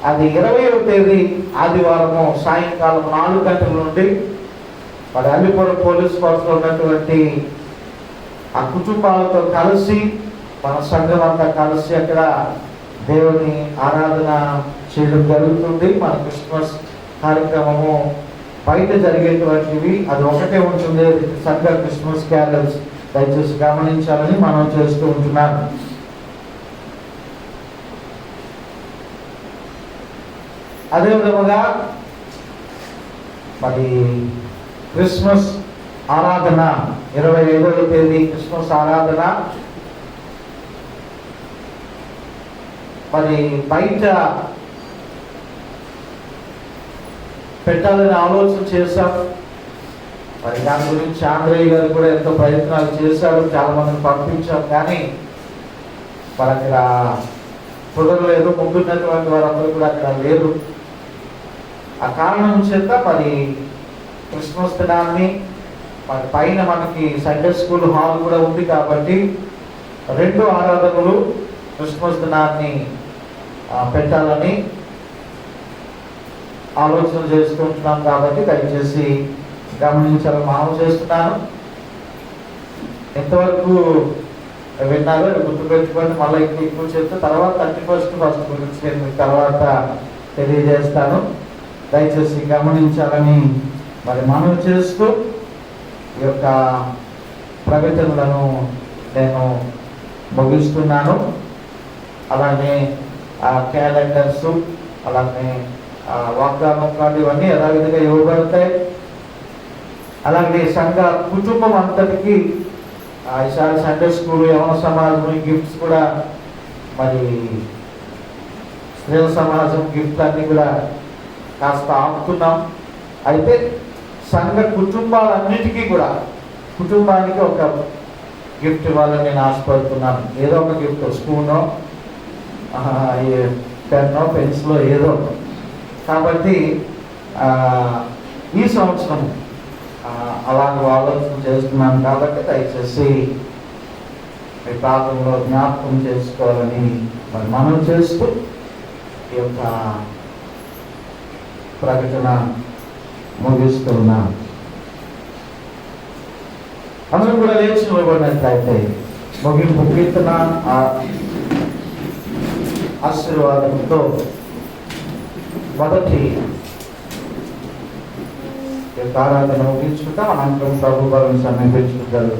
అది 20వ తేదీ ఆదివారము సాయంకాలం 4 గంటల నుండి మరి అల్లిపురం పోలీస్ క్వార్టర్లో ఉన్నటువంటి ఆ కుటుంబాలతో కలిసి మన సంఘం అంతా కలిసి అక్కడ దేవుని ఆరాధన చేయడం జరుగుతుంది. మన క్రిస్మస్ కార్యక్రమము బయట జరిగేటువంటివి అది ఒకటే ఉంటుంది, సంఘ క్రిస్మస్ క్యారల్స్. దయచేసి గమనించాలని మనం చేస్తూ ఉంటున్నాను. అదేవిధముగా మరి క్రిస్మస్ ఆరాధన 25వ తేదీ క్రిస్మస్ ఆరాధన మరి బయట పెట్టాలని ఆలోచన చేశాం. మరి దాని గురించి ఆంధ్రయ్య గారు కూడా ఎంతో ప్రయత్నాలు చేశారు, చాలా మందిని పంపించాం. కానీ మరి అక్కడ కుదరలేదు, ముందున్నటువంటి వారందరూ కూడా అక్కడ లేరు. ఆ కారణం చేత మరి క్రిస్మస్ దినాన్ని మరి పైన మనకి సండే స్కూల్ హాల్ కూడా ఉంది కాబట్టి 2 ఆరాధనలు క్రిస్మస్ దినాన్ని పెట్టాలని ఆలోచన చేసుకుంటున్నాం. కాబట్టి దయచేసి గమనించాలని మనం చేస్తున్నాను. ఎంతవరకు విన్నారో గుర్తుపెట్టుకొని మళ్ళీ ఎక్కువ చెప్తే తర్వాత 31st గురించి నేను తర్వాత తెలియజేస్తాను. దయచేసి గమనించాలని మరి మనం చేస్తూ ఈ యొక్క ప్రకటనలను నేను ముగిస్తున్నాను. అలాగే క్యాలెండర్స్, అలాగే వాగ్దానం కార్డు ఇవన్నీ యథావిధిగా ఇవ్వబడతాయి. అలాగే సంఘ కుటుంబం అంతటికి ఈసారి సండే స్కూల్, యవన సమాజం గిఫ్ట్స్ కూడా మరి స్త్రీల సమాజం గిఫ్ట్ అన్నీ కూడా కాస్త ఆపుతున్నాం. అయితే సంఘ కుటుంబాలన్నిటికీ కూడా కుటుంబానికి ఒక గిఫ్ట్ ఇవ్వాలని నేను ఆశపడుతున్నాను. ఏదో ఒక గిఫ్ట్, స్పూనో పెన్నో పెన్సిలో ఏదో. కాబట్టి ఈ సంవత్సరం అలాగే ఆలోచన చేస్తున్నాను. కాబట్టి దయచేసి మీ ప్రాంతంలో జ్ఞాపకం చేసుకోవాలని మరి మనం చేస్తూ ఈ యొక్క ప్రకటన ముగిస్తున్నా. అందరం కూడా లేచి నిలబడినట్లయితే ముగింపు కీర్తన ఆశీర్వాదంతో మొదటి ఆరాధన ముగించుకుంటా అనంతరం ప్రభు బలం సమీపించుకుంటారు.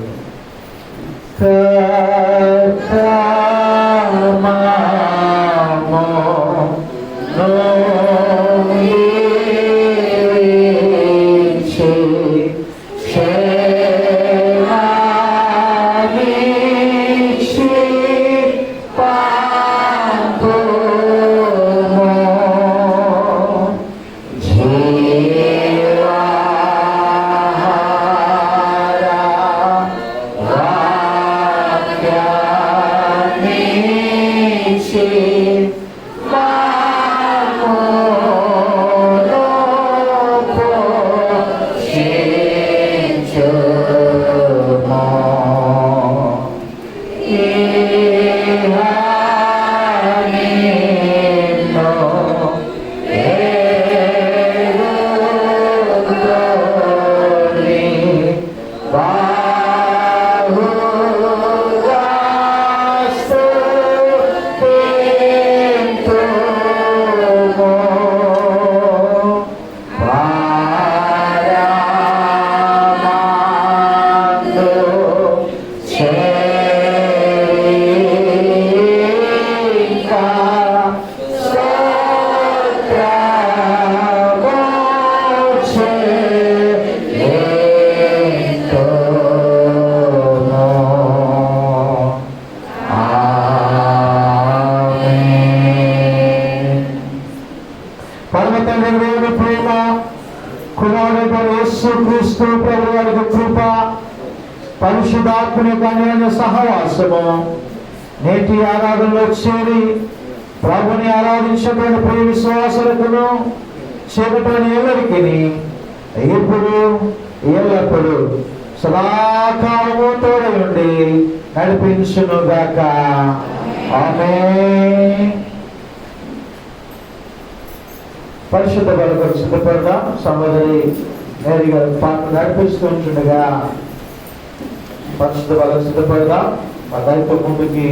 ప్రభు వారికి కృప, పరిశుద్ధాత్మని యొక్క అన్యోన్య సహవాసము నేటి ఆరాధనలో చేరి ప్రభుని ఆరాధించబడిన ప్రియ విశ్వాసులకును చేపట్టని ఎవరికి ఇప్పుడు ఎల్లప్పుడు సదాకాలము తోడై ఉండి నడిపించును గాక. ఆమేన్. పరిశుద్ధ బలకు సిద్ధపడదాం. సహోదరి మేరీ గారు పాట నడిపిస్తూ ఉంటుండగా పరిశుద్ధ బలకు సిద్ధపడదాం. మా దైవ ముందుకి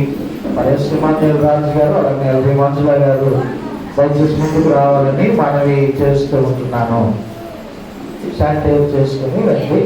మరి శ్రీమాంజలి రాజు గారు అలాగే ఎల్వి మంజుల గారు దయచేసి ముందుకు రావాలని మనవి చేస్తూ ఉంటున్నాను. శానిటైజ్ చేసుకుని రండి.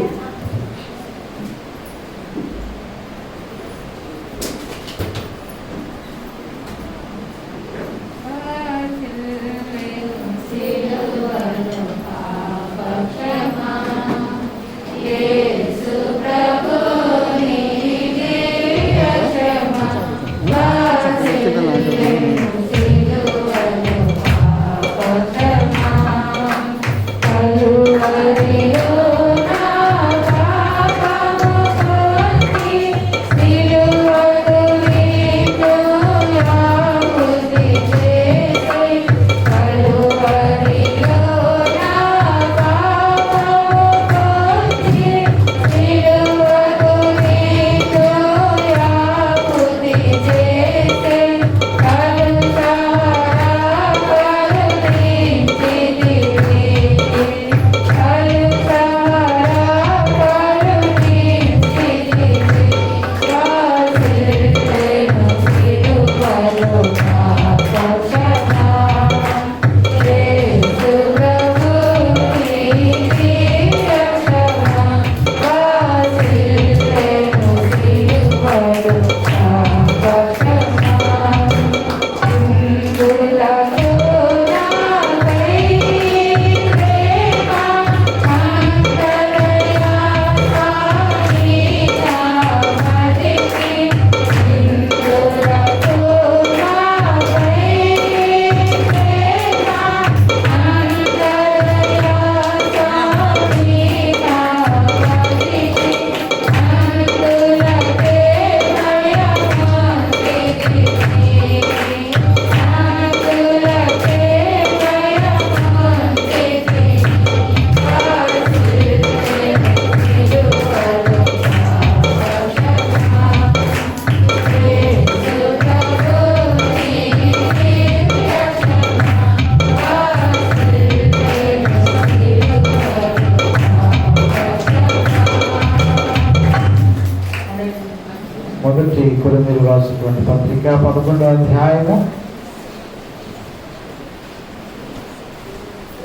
మొదటి కొరింథీయులకు రాసినటువంటి పత్రిక 11వ అధ్యాయము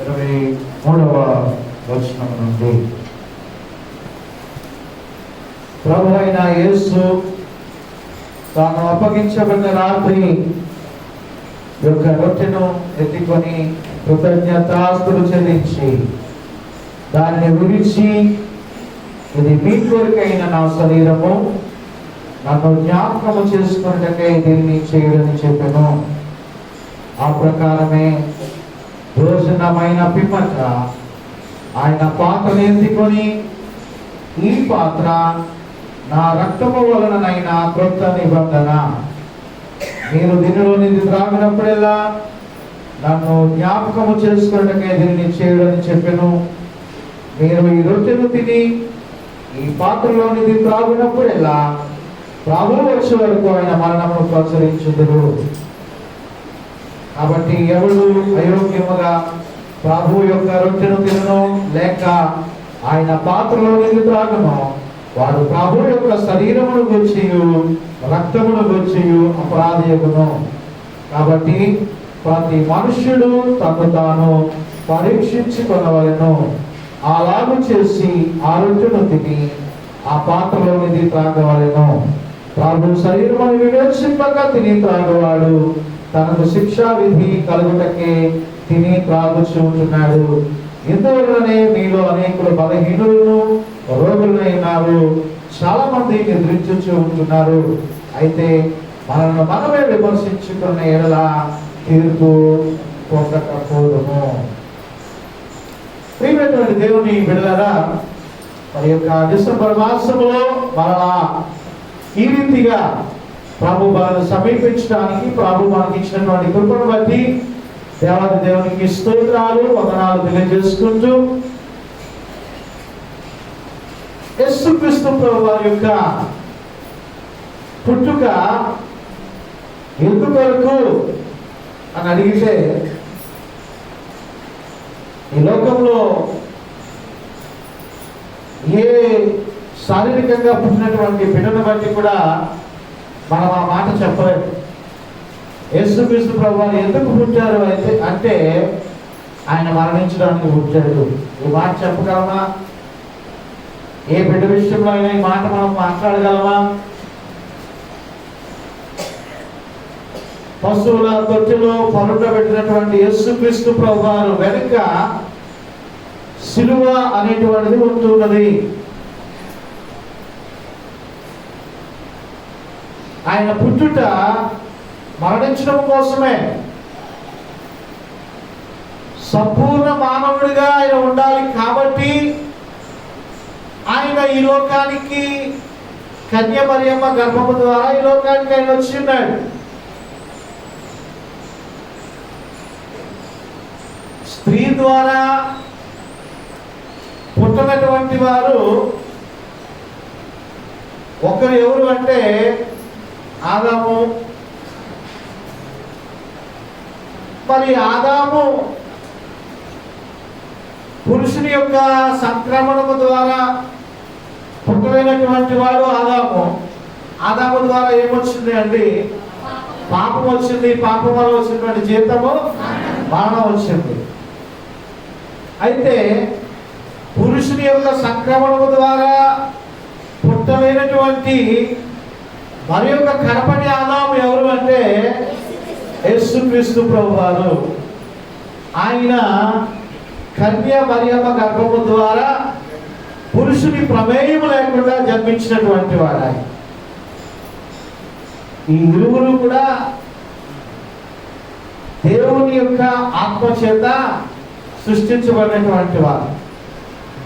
23వ వచనం నుండి ప్రభు అయిన యేసు తాను అప్పగించబడిన రాత్రి యొక్క రొట్టెను ఎత్తుకొని కృతజ్ఞతాస్తులు చెల్లించి దానిని విడిచి, ఇది మీ కొరకైన నా శరీరము, నన్ను జ్ఞాపకము చేసుకున్నటకై దీన్ని చేయడని చెప్పాను. ఆ ప్రకారమే భోజనమైన పిమ్మట ఆయన పాత్రను ఎత్తుకొని, ఈ పాత్ర నా రక్తము వలననైన క్రొత్త నిబంధన, మీరు దీనిలోని త్రాగినప్పుడెల్లా నన్ను జ్ఞాపకము చేసుకున్నటకై దీన్ని చేయడని చెప్పాను. మీరు ఈ రొట్టెను తిని ఈ పాత్రలోనిది త్రాగినప్పుడెల్లా ప్రభువు వచ్చే వరకు ఆయన మరణమును ప్రచురించుదురు. కాబట్టి ఎవరు అయోగ్యముగా ప్రభు యొక్క రొట్టెను తినను లేక ఆయన పాత్రలో నీళ్ళు త్రాగను, వాడు ప్రభు యొక్క శరీరమును గూర్చియు రక్తమును గూర్చియు అపరాధియగును. కాబట్టి ప్రతి మనుష్యుడు తను తాను పరీక్షించుకొనవలెను. అలాగు చేసి ఆ రొట్టెను తిని ఆ పాత్రలోనిది త్రాగవలెను. ప్రభు శరీరమును వివేచింపక తిని త్రాగువాడు తనకు శిక్షా విధి కలుగుటకే తిని త్రాగుచూ ఉంటున్నాడు. ఇందువలనే మీలో అనేకులు బలహీనులను రోగులై ఉన్నారు, చాలా మంది నిద్రించుచూ ఉంటున్నారు. అయితే మనల్ని మనమే విమర్శించుకున్న ఎడల తీర్పు పొందకపోదుము. ప్రియమైనటువంటి దేవుని బిడ్డలారా, మరి యొక్క డిసెంబర్ మాసంలో మరలా ఈ రీతిగా ప్రభు మనల్ని సమీపించడానికి ప్రభు మనకి ఇచ్చినటువంటి కృపను బట్టి దేవాది దేవునికి స్తోత్రాలు వందనాలు తెలియజేసుకుంటూ యేసుక్రీస్తు ప్రభు వారి యొక్క పుట్టుక ఎందుకొరకు అని అడిగితే ఈ లోకంలో ఏ శారీరకంగా పుట్టినటువంటి బిడ్డను బట్టి కూడా మనం ఆ మాట చెప్పలేము. యేసుక్రీస్తు ప్రభు వారు ఎందుకు పుట్టారు అంటే ఆయన మరణించడానికి పుట్టాడు. ఈ మాట చెప్పగలమా? ఏ బిడ్డ విషయంలో అయినా ఈ మాట మనం మాట్లాడగలమా? పశువుల తొట్టిలో పరుండబెట్టినటువంటి యేసుక్రీస్తు ప్రభు వారు వెనుక సిలువ అనేటువంటిది ఉంటున్నది. ఆయన పుట్టుట మరణించడం కోసమే. సంపూర్ణ మానవుడిగా ఆయన ఉండాలి కాబట్టి ఆయన ఈ లోకానికి కన్య మరియమ్మ గర్భము ద్వారా ఈ లోకానికి ఆయన వచ్చి ఉన్నాడు. స్త్రీ ద్వారా పుట్టినటువంటి వారు ఒకరు ఎవరు అంటే ఆదాము. మరి ఆదాము పురుషుని యొక్క సంక్రమణము ద్వారా పుట్టలేనటువంటి వాడు ఆదాము. ఆదాము ద్వారా ఏమొచ్చింది అండి? పాపం వచ్చింది. పాపం వల్ల వచ్చినటువంటి జీతము మరణం వచ్చింది. అయితే పురుషుని యొక్క సంక్రమణము ద్వారా పుట్టలేనటువంటి మరి యొక్క కడపటి ఆదాము ఎవరు అంటే యేసుక్రీస్తు ప్రభు వారు. ఆయన కన్య మరియమ్మ గర్భము ద్వారా పురుషుని ప్రమేయం లేకుండా జన్మించినటువంటి వాడు ఆయన. ఈ ఇరువురు కూడా దేవుని యొక్క ఆత్మ చేత సృష్టించబడినటువంటి వారు.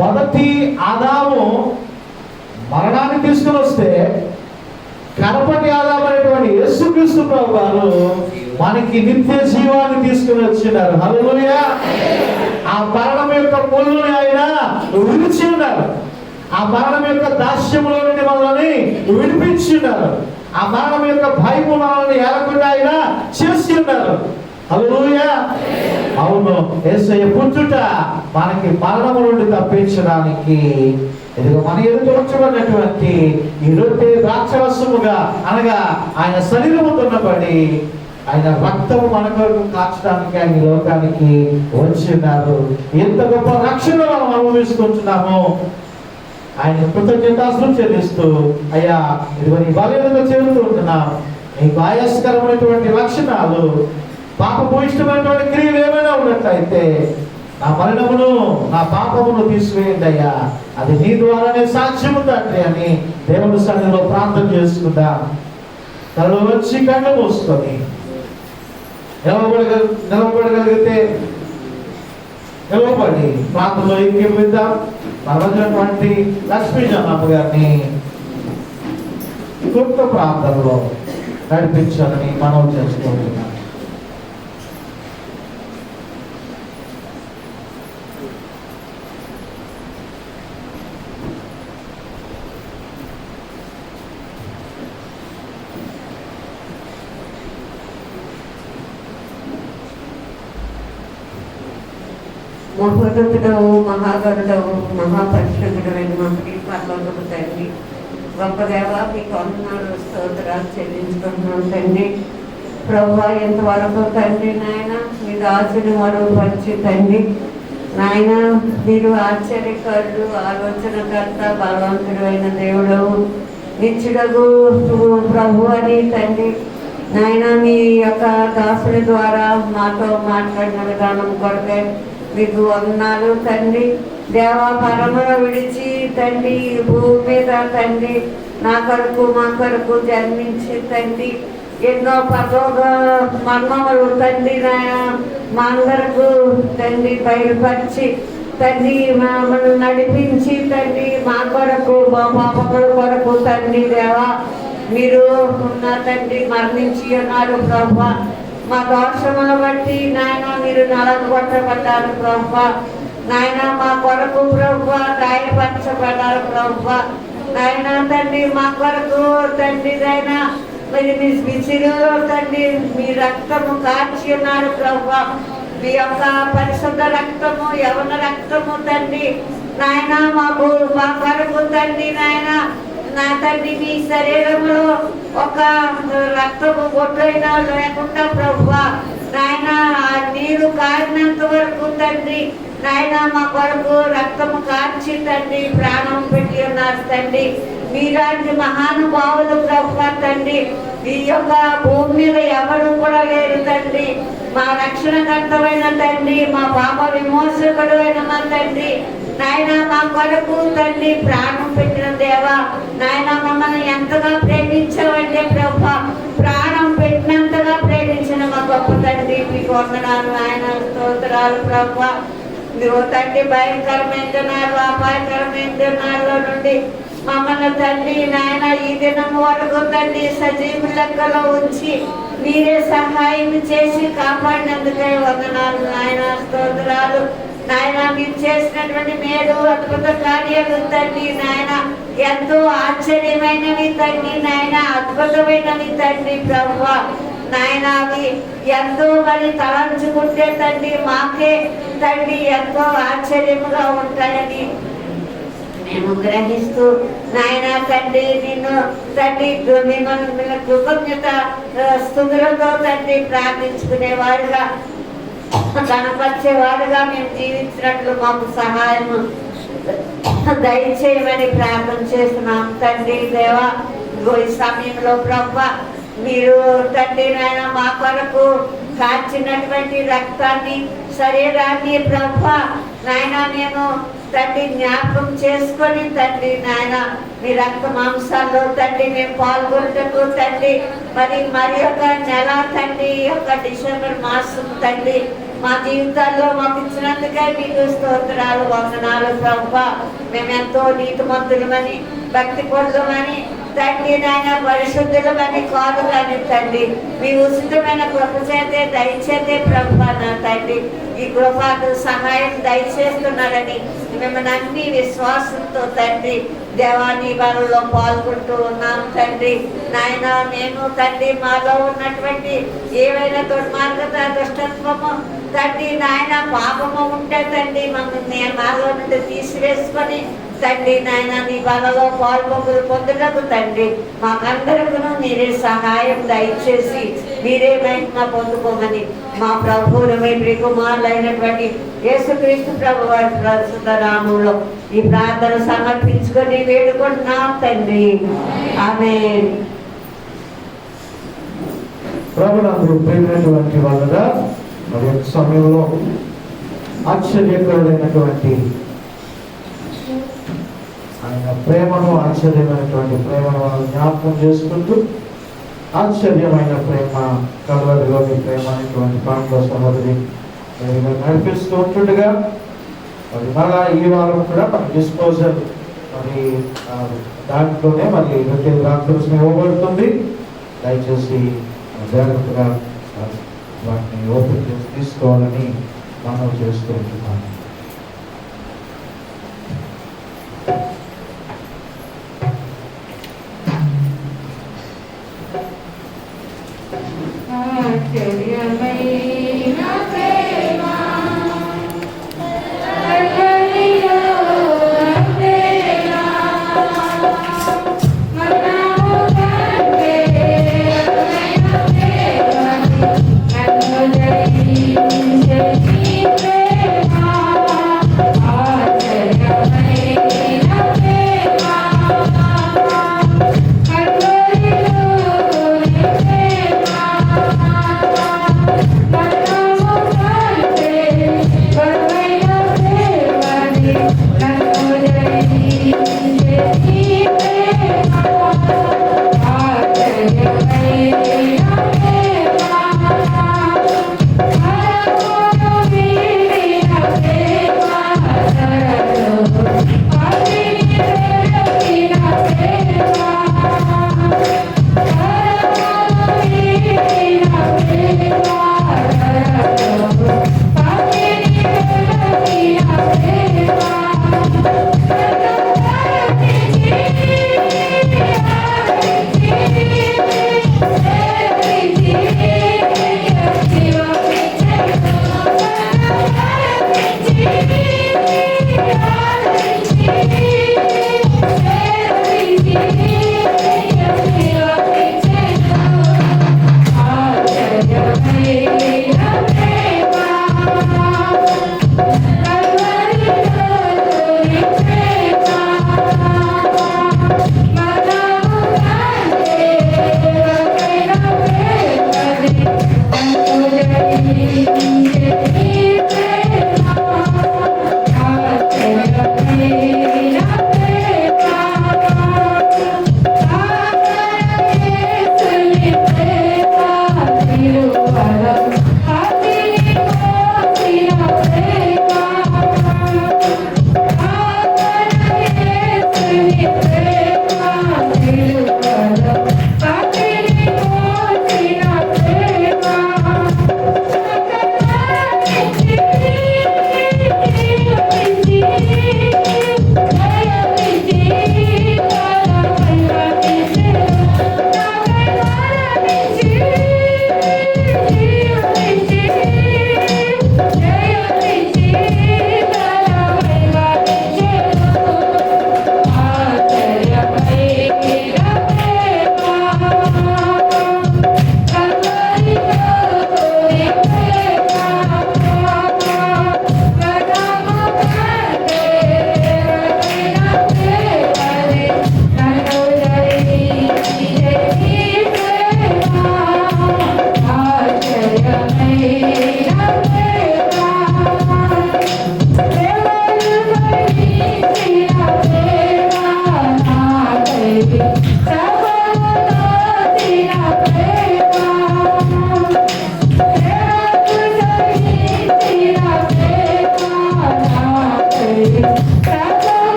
మొదటి ఆదాము మరణాన్ని తీసుకుని వస్తే కడపటి ఆదాము అనేటువంటి యేసుక్రీస్తు ప్రభు వారు మనకి నిత్య జీవాన్ని తీసుకుని వచ్చినారు. హల్లెలూయా. ఆ మరణం యొక్క ముళ్ళుని ఆయన విడిచి ఉన్నారు. ఆ మరణం యొక్క దాస్యములో నుండి మనల్ని విడిపించి ఉన్నారు. ఆ మరణం యొక్క భయము మనల్ని ఏలకుండా ఆయన చేసి ఉన్నారు. హల్లెలూయా. అవును, యేసయ్య పుట్టుట మనకి మరణము నుండి తప్పించడానికి ఇదిగో మన ఎదుట ఉంచబడినటువంటి ఈ రొట్టె ద్రాక్షరసముగా అనగా ఆయన శరీరము దున్నబడి ఆయన రక్తము మన కొరకు కాచడానికి ఆయన ఈ లోకానికి వచ్చి ఉన్నారు. ఎంత గొప్ప రక్షణ మనం అనుభవిస్తుంటున్నామో ఆయన కృతజ్ఞతాస్తులు చెల్లిస్తూ అయ్యా ఇదిగో నీ బలహీనత చేరుతూ ఉంటున్నాం. నీకు ఆయాస్కరమైనటువంటి లక్షణాలు పాపభూయిష్టమైనటువంటి క్రియలు ఏమైనా ఉన్నట్లయితే నా మరణమును నా పాపమును తీసివేయండి అయ్యా, అది నీ ద్వారానే సాక్ష్యము తండ్రి అని దేవుని సన్నిధిలో ప్రార్థన చేసుకుందాం. తనలో వచ్చి కళ్ళు మూసుకొని నిలబడగలిగితే నిలబడి ప్రాంతంలో ఎక్కిద్దాం. మనటువంటి లక్ష్మీ జనమ్మ గారిని కొత్త ప్రాంతంలో నడిపించాలని మనం చేసుకుంటున్నాం. మహోన్నతుడవు, మహాగరుడవు, మహాపరిశుద్ధుడైన మా పరలోకపు తండ్రి, గొప్ప దేవ మీకు వందనాలు స్తోత్రాలు చెల్లించుకుంటున్నాం తండ్రి. ప్రభువా ఎంతవరకు తండ్రి నాయన మీ దాసుని మరుగుపరిచి తండ్రి నాయన మీరు ఆశ్చర్యకరుడు, ఆలోచనకర్త, బలవంతుడు అయిన దేవుడవు, నిత్యుడగు ప్రభు అని తండ్రి నాయన మీ యొక్క దాసుని ద్వారా మాతో మాట్లాడిన విధానం కొరకే మీకు వందనాలు తండ్రి. దేవా పరమును విడిచి తండ్రి భూమి మీద తండ్రి నా కొరకు మా కొరకు జన్మించి తండ్రి ఎన్నో పరలోక మర్మములు తండ్రి మా అందరకు తండ్రి బయలుపరిచి తండ్రి మమ్మల్ని నడిపించి తండ్రి మా కొరకు మా పాపల కొరకు తండ్రి దేవా మీరు ఉన్న తండ్రి మరణించి ఉన్నారు ప్రభువా. మా దోషములను బట్టి నాయన మీరు నలగొట్టబడ్డారు ప్రభువా. నాయన మా కొరకు ప్రభువా గాయపరచబడ్డారు ప్రభువా. నాయన తండ్రి మా కొరకు తండ్రి నాయన మరి మీ విసిరిలో తండ్రి మీ రక్తము కార్చి ఉన్నారు ప్రభువా. మీ యొక్క పరిశుద్ధ రక్తము యవన రక్తము తండ్రి నాయన మా కొరకు తండ్రి నాయన నా తండ్రి మీ శరీరంలో ఒక రక్తము బొట్టైనా లేకుండా ప్రభువా నాయన ఆ నీరు కారినంత వరకు తండ్రి నాయన మా కొరకు రక్తము కార్చి తండ్రి ప్రాణం పెట్టి ఉన్నారు తండ్రి. మీలాంటి మహానుభావులు ప్రభువా తండ్రి ఈ యొక్క భూమి మీద ఎవరు కూడా లేరు తండ్రి. మా రక్షణకర్తమైన తండ్రి మా పాప విమోచకుడు అయిన మా తండ్రి నాయన మా కొరకు తండ్రి ప్రాణం పెట్టిన దేవా నాయన మమ్మల్ని ఎంతగా ప్రేమించావంటే ప్రభువా ప్రాణం పెట్టినంతగా ప్రేమించిన మా గొప్ప తండ్రి మీకు వందనాలు ఆయన స్తోత్రాలు ప్రభువా. ఇదిగో తండ్రి భయంకరమైన అపాయకరమైన నుండి మమ్మల్ని తండ్రి నాయన ఈ దినం వరకు తండ్రి సజీవ లెక్కలో ఉంచి మీరే సహాయం చేసి కాపాడినందుకే వందనాలు నాయన స్తోత్రాలు. నాయన మీరు చేసినటువంటి మేలు అద్భుత కార్యాలు తండ్రి నాయన ఎంతో ఆశ్చర్యమైనవి తండ్రి నాయన అద్భుతమైనవి తండ్రి ప్రభువా నాయన అవి ఎంతో మరి తలంచుకుంటే తండ్రి మాకే తండ్రి ఎంతో ఆశ్చర్యముగా ఉంటాయని మేము గ్రహిస్తూ నాయన తండ్రి నిన్ను తండ్రి మిమ్మల్ని కృతజ్ఞత స్తుతులతో తండ్రి ప్రార్థించుకునేవారుగా కనపరిచేవారుగా మేము జీవించినట్లు మాకు సహాయం దయచేయమని ప్రార్థన చేస్తున్నాం తండ్రి దేవా. ఈ సమయంలో ప్రభువా మీరు తండ్రి నాయన మా కొరకు కాచినటువంటి రక్తాన్ని శరీరాన్ని ప్రభువా నాయన మేము తండ్రి జ్ఞాపకం చేసుకొని తండ్రి నాయన మీ రక్త మాంసాల్లో తండ్రి మేము పాల్గొనటకు తండ్రి మరి యొక్క నెల తండ్రి యొక్క డిసెంబర్ మాసం తండ్రి మా జీవితాల్లో మాకు ఇచ్చినందుకే మీకు స్తోత్రాలు వందనాలు ప్రభువా. మేమెంతో నీతిమంతులమని భక్తి పొందమని తండ్రి నాయన పరిశుద్ధులమని కాదు కానీ తండ్రి మీ ఉచితమైన కృప చేతే దయచేతే ప్రభువా నా తండ్రి ఈ కృపకు సహాయం దయచేస్తున్నారని మిమ్మల్ని అన్ని విశ్వాసంతో తండ్రి దేవాన్ని బలలో పాల్గొంటూ ఉన్నాం తండ్రి నాయన. మేము తండ్రి మాలో ఉన్నటువంటి ఏవైనా దుర్మార్గత దుష్టత్వము తండ్రి నాయన పాపము ఉంటే తండ్రి మమ్మల్ని మాలో నుండి తీసివేసుకొని తండ్రి నాయన నీ బలలో పాల్గొంగులు పొందుటకు తండ్రి మాకందరికీ మీరే సహాయం దయచేసి మీరే మహిమ పొందుకోమని మా ప్రభువులు మీ ప్రియకుమారులైనటువంటి యేసుక్రీస్తు ప్రభు వారి పరిశుద్ధ నామములో ఈ ప్రార్థన సమర్పించుకొని వేడుకుంటున్నాం తండ్రి ఆమేన్. ప్రభునందు ప్రియమైనటువంటి వాళ్ళగా మరి యొక్క సమయంలో ఆశ్చర్యకరుడైనటువంటి ఆయన ప్రేమను ఆశ్చర్యమైనటువంటి ప్రేమను మనం జ్ఞాపకం చేసుకుంటూ ఆశ్చర్యమైన ప్రేమ కలవరిలోని ప్రేమ అనేటువంటి పాటలో సహోదరి నడిపిస్తూ ఉంటుండగా మరి మళ్ళా ఈ వారం కూడా మన డిస్పోజల్ మరి దాంట్లోనే మరి రాత్రి ఇవ్వబడుతుంది. దయచేసి జాగ్రత్తగా వాటిని ఓపెన్ చేసి తీసుకోవాలని మనం చేస్తూ ఉంటున్నాను. Thank you.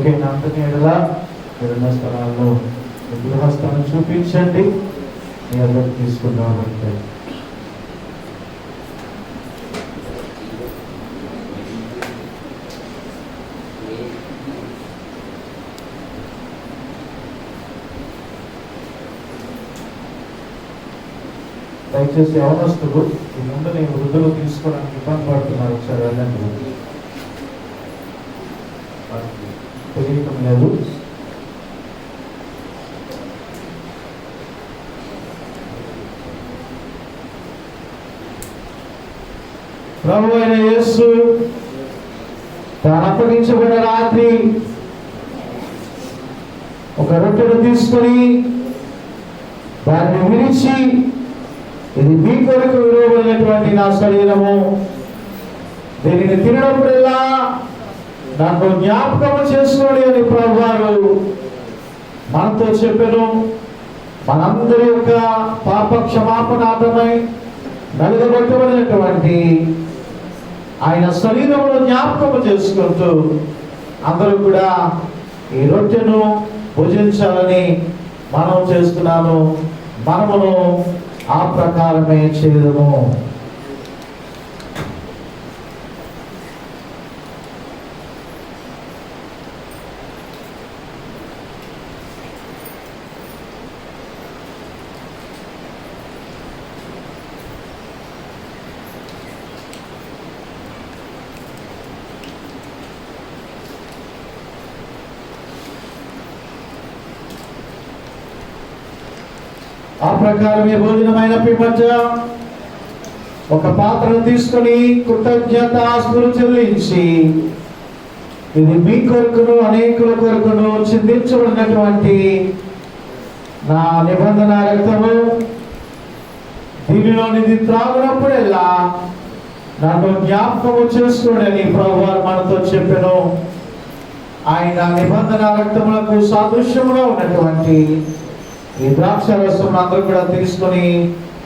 ఓకే అంతని ఎడలా మీరున్న స్థలాల్లో గృహస్థానం చూపించండి. మీ అందరూ తీసుకుందామంటే దయచేసి యవనస్తులు ఈ ముందు నేను వృద్ధులు తీసుకోవడానికి ఇబ్బంది పడుతున్నారు. ఒకసారి వెళ్ళండి, తెలియటం లేదు. ప్రభు అయిన యేసు తాను అప్పగించబడిన రాత్రి ఒక రొట్టెను తీసుకొని దాన్ని విరిచి, ఇది మీ కొరకు విలువబడినటువంటి నా శరీరము, దీనిని తినడప్పుడల్లా నాకు జ్ఞాపకము చేసుకోండి అని ప్రభువారు మనతో చెప్పెను. మనందరి యొక్క పాప క్షమాపణార్థమై నలుగబెట్టబడినటువంటి ఆయన శరీరమును జ్ఞాపకము చేసుకుంటూ అందరూ కూడా ఈ రొట్టెను భుజించాలని మనం చేస్తున్నాము. మనమును ఆ ప్రకారమే చేయదము. ఆ ప్రకారమే భోజనమైన పిమ్మట ఒక పాత్రను తీసుకొని కృతజ్ఞతాస్తులు చెల్లించి, ఇది మీ కొరకును అనేకుల కొరకును చిందించబడినటువంటి నా నిబంధన రక్తము, దీనిలోనిది త్రాగునప్పుడెల్లా నన్ను జ్ఞాపకము చేసుకోండి అని ప్రభువారు మనతో చెప్పెను. ఆయన నిబంధన రక్తములకు సాదృశ్యముగా ఉన్నటువంటి ఈ ద్రాక్ష రసం అందరూ కూడా తీసుకొని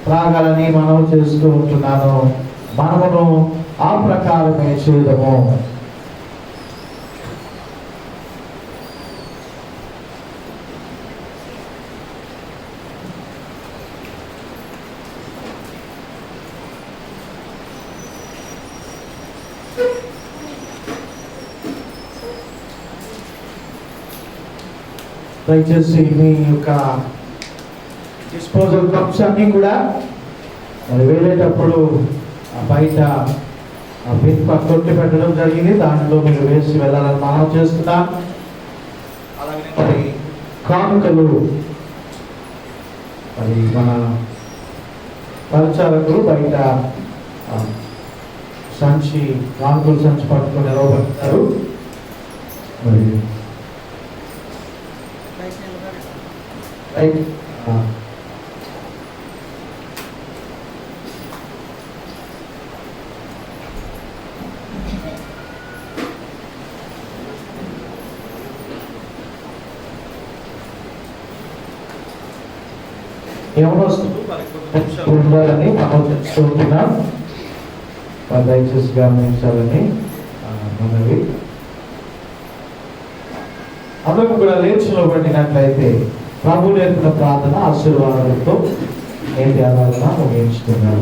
త్రాగాలని మనం చేస్తూ ఉంటున్నాను. మనమును ఆ ప్రకారమే చేయదము. దయచేసి మీ యొక్క డిస్పోజల్ కప్స్ అన్నీ కూడా మరి వెళ్ళేటప్పుడు బయట తొట్టి పెట్టడం జరిగింది. దాంట్లో మీరు వేసి వెళ్ళాలని మనం చేస్తున్నాం. అలాగే మరి కానుకలు మరి మన పరిచారకులు బయట సంచి కానుకల సంచి పట్టుకొని నిలవబడతారు. మరి ఉండాలని మనం తెలుసుకుంటున్నాం. దయచేసి గమనించాలని మనవి. అందరూ కూడా లేచి నిలబడినట్లయితే ప్రభు నేర్పిన ప్రార్థన ఆశీర్వాదాలతో నేటి ఆరాధన ముగించుకున్నాం.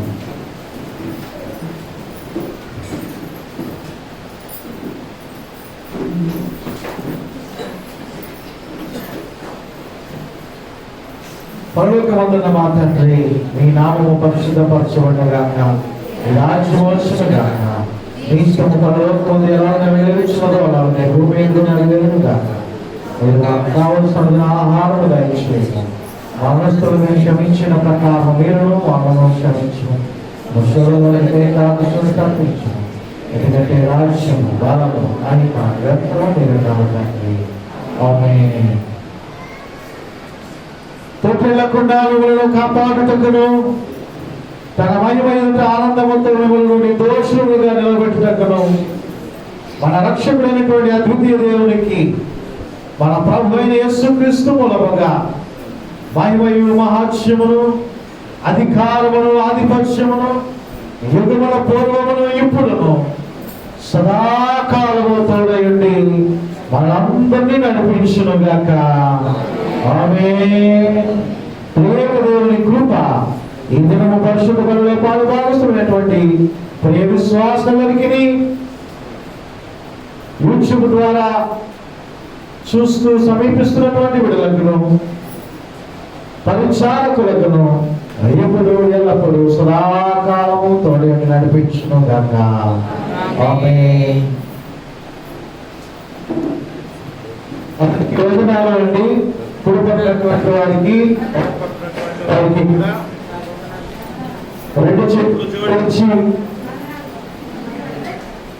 పరలోకమందున్న మా తండ్రి, మీ నామము పరిశుద్ధపరచబడగాక, మీ రాజ్యం వచ్చునుగాక, మీ ఇష్టము పరలోకమందు ఎలాగ వెలుగుచున్నదో అలాగే భూమి మీద నెరవేరునుగాక. మీరు నాకు కావలసిన ఆహారం దయచేయండి. మరణస్తులు మీరు క్షమించిన ప్రకారం మీరు మమ్మల్ని క్షమించు. ముసలికి తప్పించు. ఎందుకంటే రాజ్యం, బలము, మహిమ నిరంతరం మీరు కావాలి. ఆమేన్. తొట్టిల్లకుండా మిమ్మల్ని కాపాడుటకును, తన మహిమ ఆనందముతో మిమ్మల్ని దోషులుగా నిలబెట్టుటకును మన రక్షకుడైనటువంటి అద్వితీయ దేవునికి మన ప్రభు అయిన యేసుక్రీస్తు మూలముగా మహిమయు మహాత్మ్యమును అధికారమును ఆధిపత్యమును యుగముల పూర్వమును ఇప్పుడును సదాకాలము తోడయుండి మనందరినీ నడిపించును గాక. ఆమేన్. ప్రేమ దేవుని కృప ఈ దినము పరిశుద్ధ బలిలో పాలుభాగస్తున్నటువంటి ప్రియ విశ్వాసులకి యూట్యూబ్ ద్వారా చూస్తూ సమీపిస్తున్నటువంటి విడుదలకును పరిచారకులకును ఎప్పుడు ఎల్లప్పుడు సదాకాలము తోడు నడిపించును గాక. ఆమేన్. అతనికి యోజనాలు అండి కుడిపడినటువంటి వారికి రెండు చెట్లు జోడించి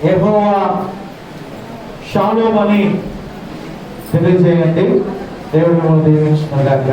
యెహోవా షాలోమ్ అని తెలియజేయండి. దేవుడు దీవించును గాక.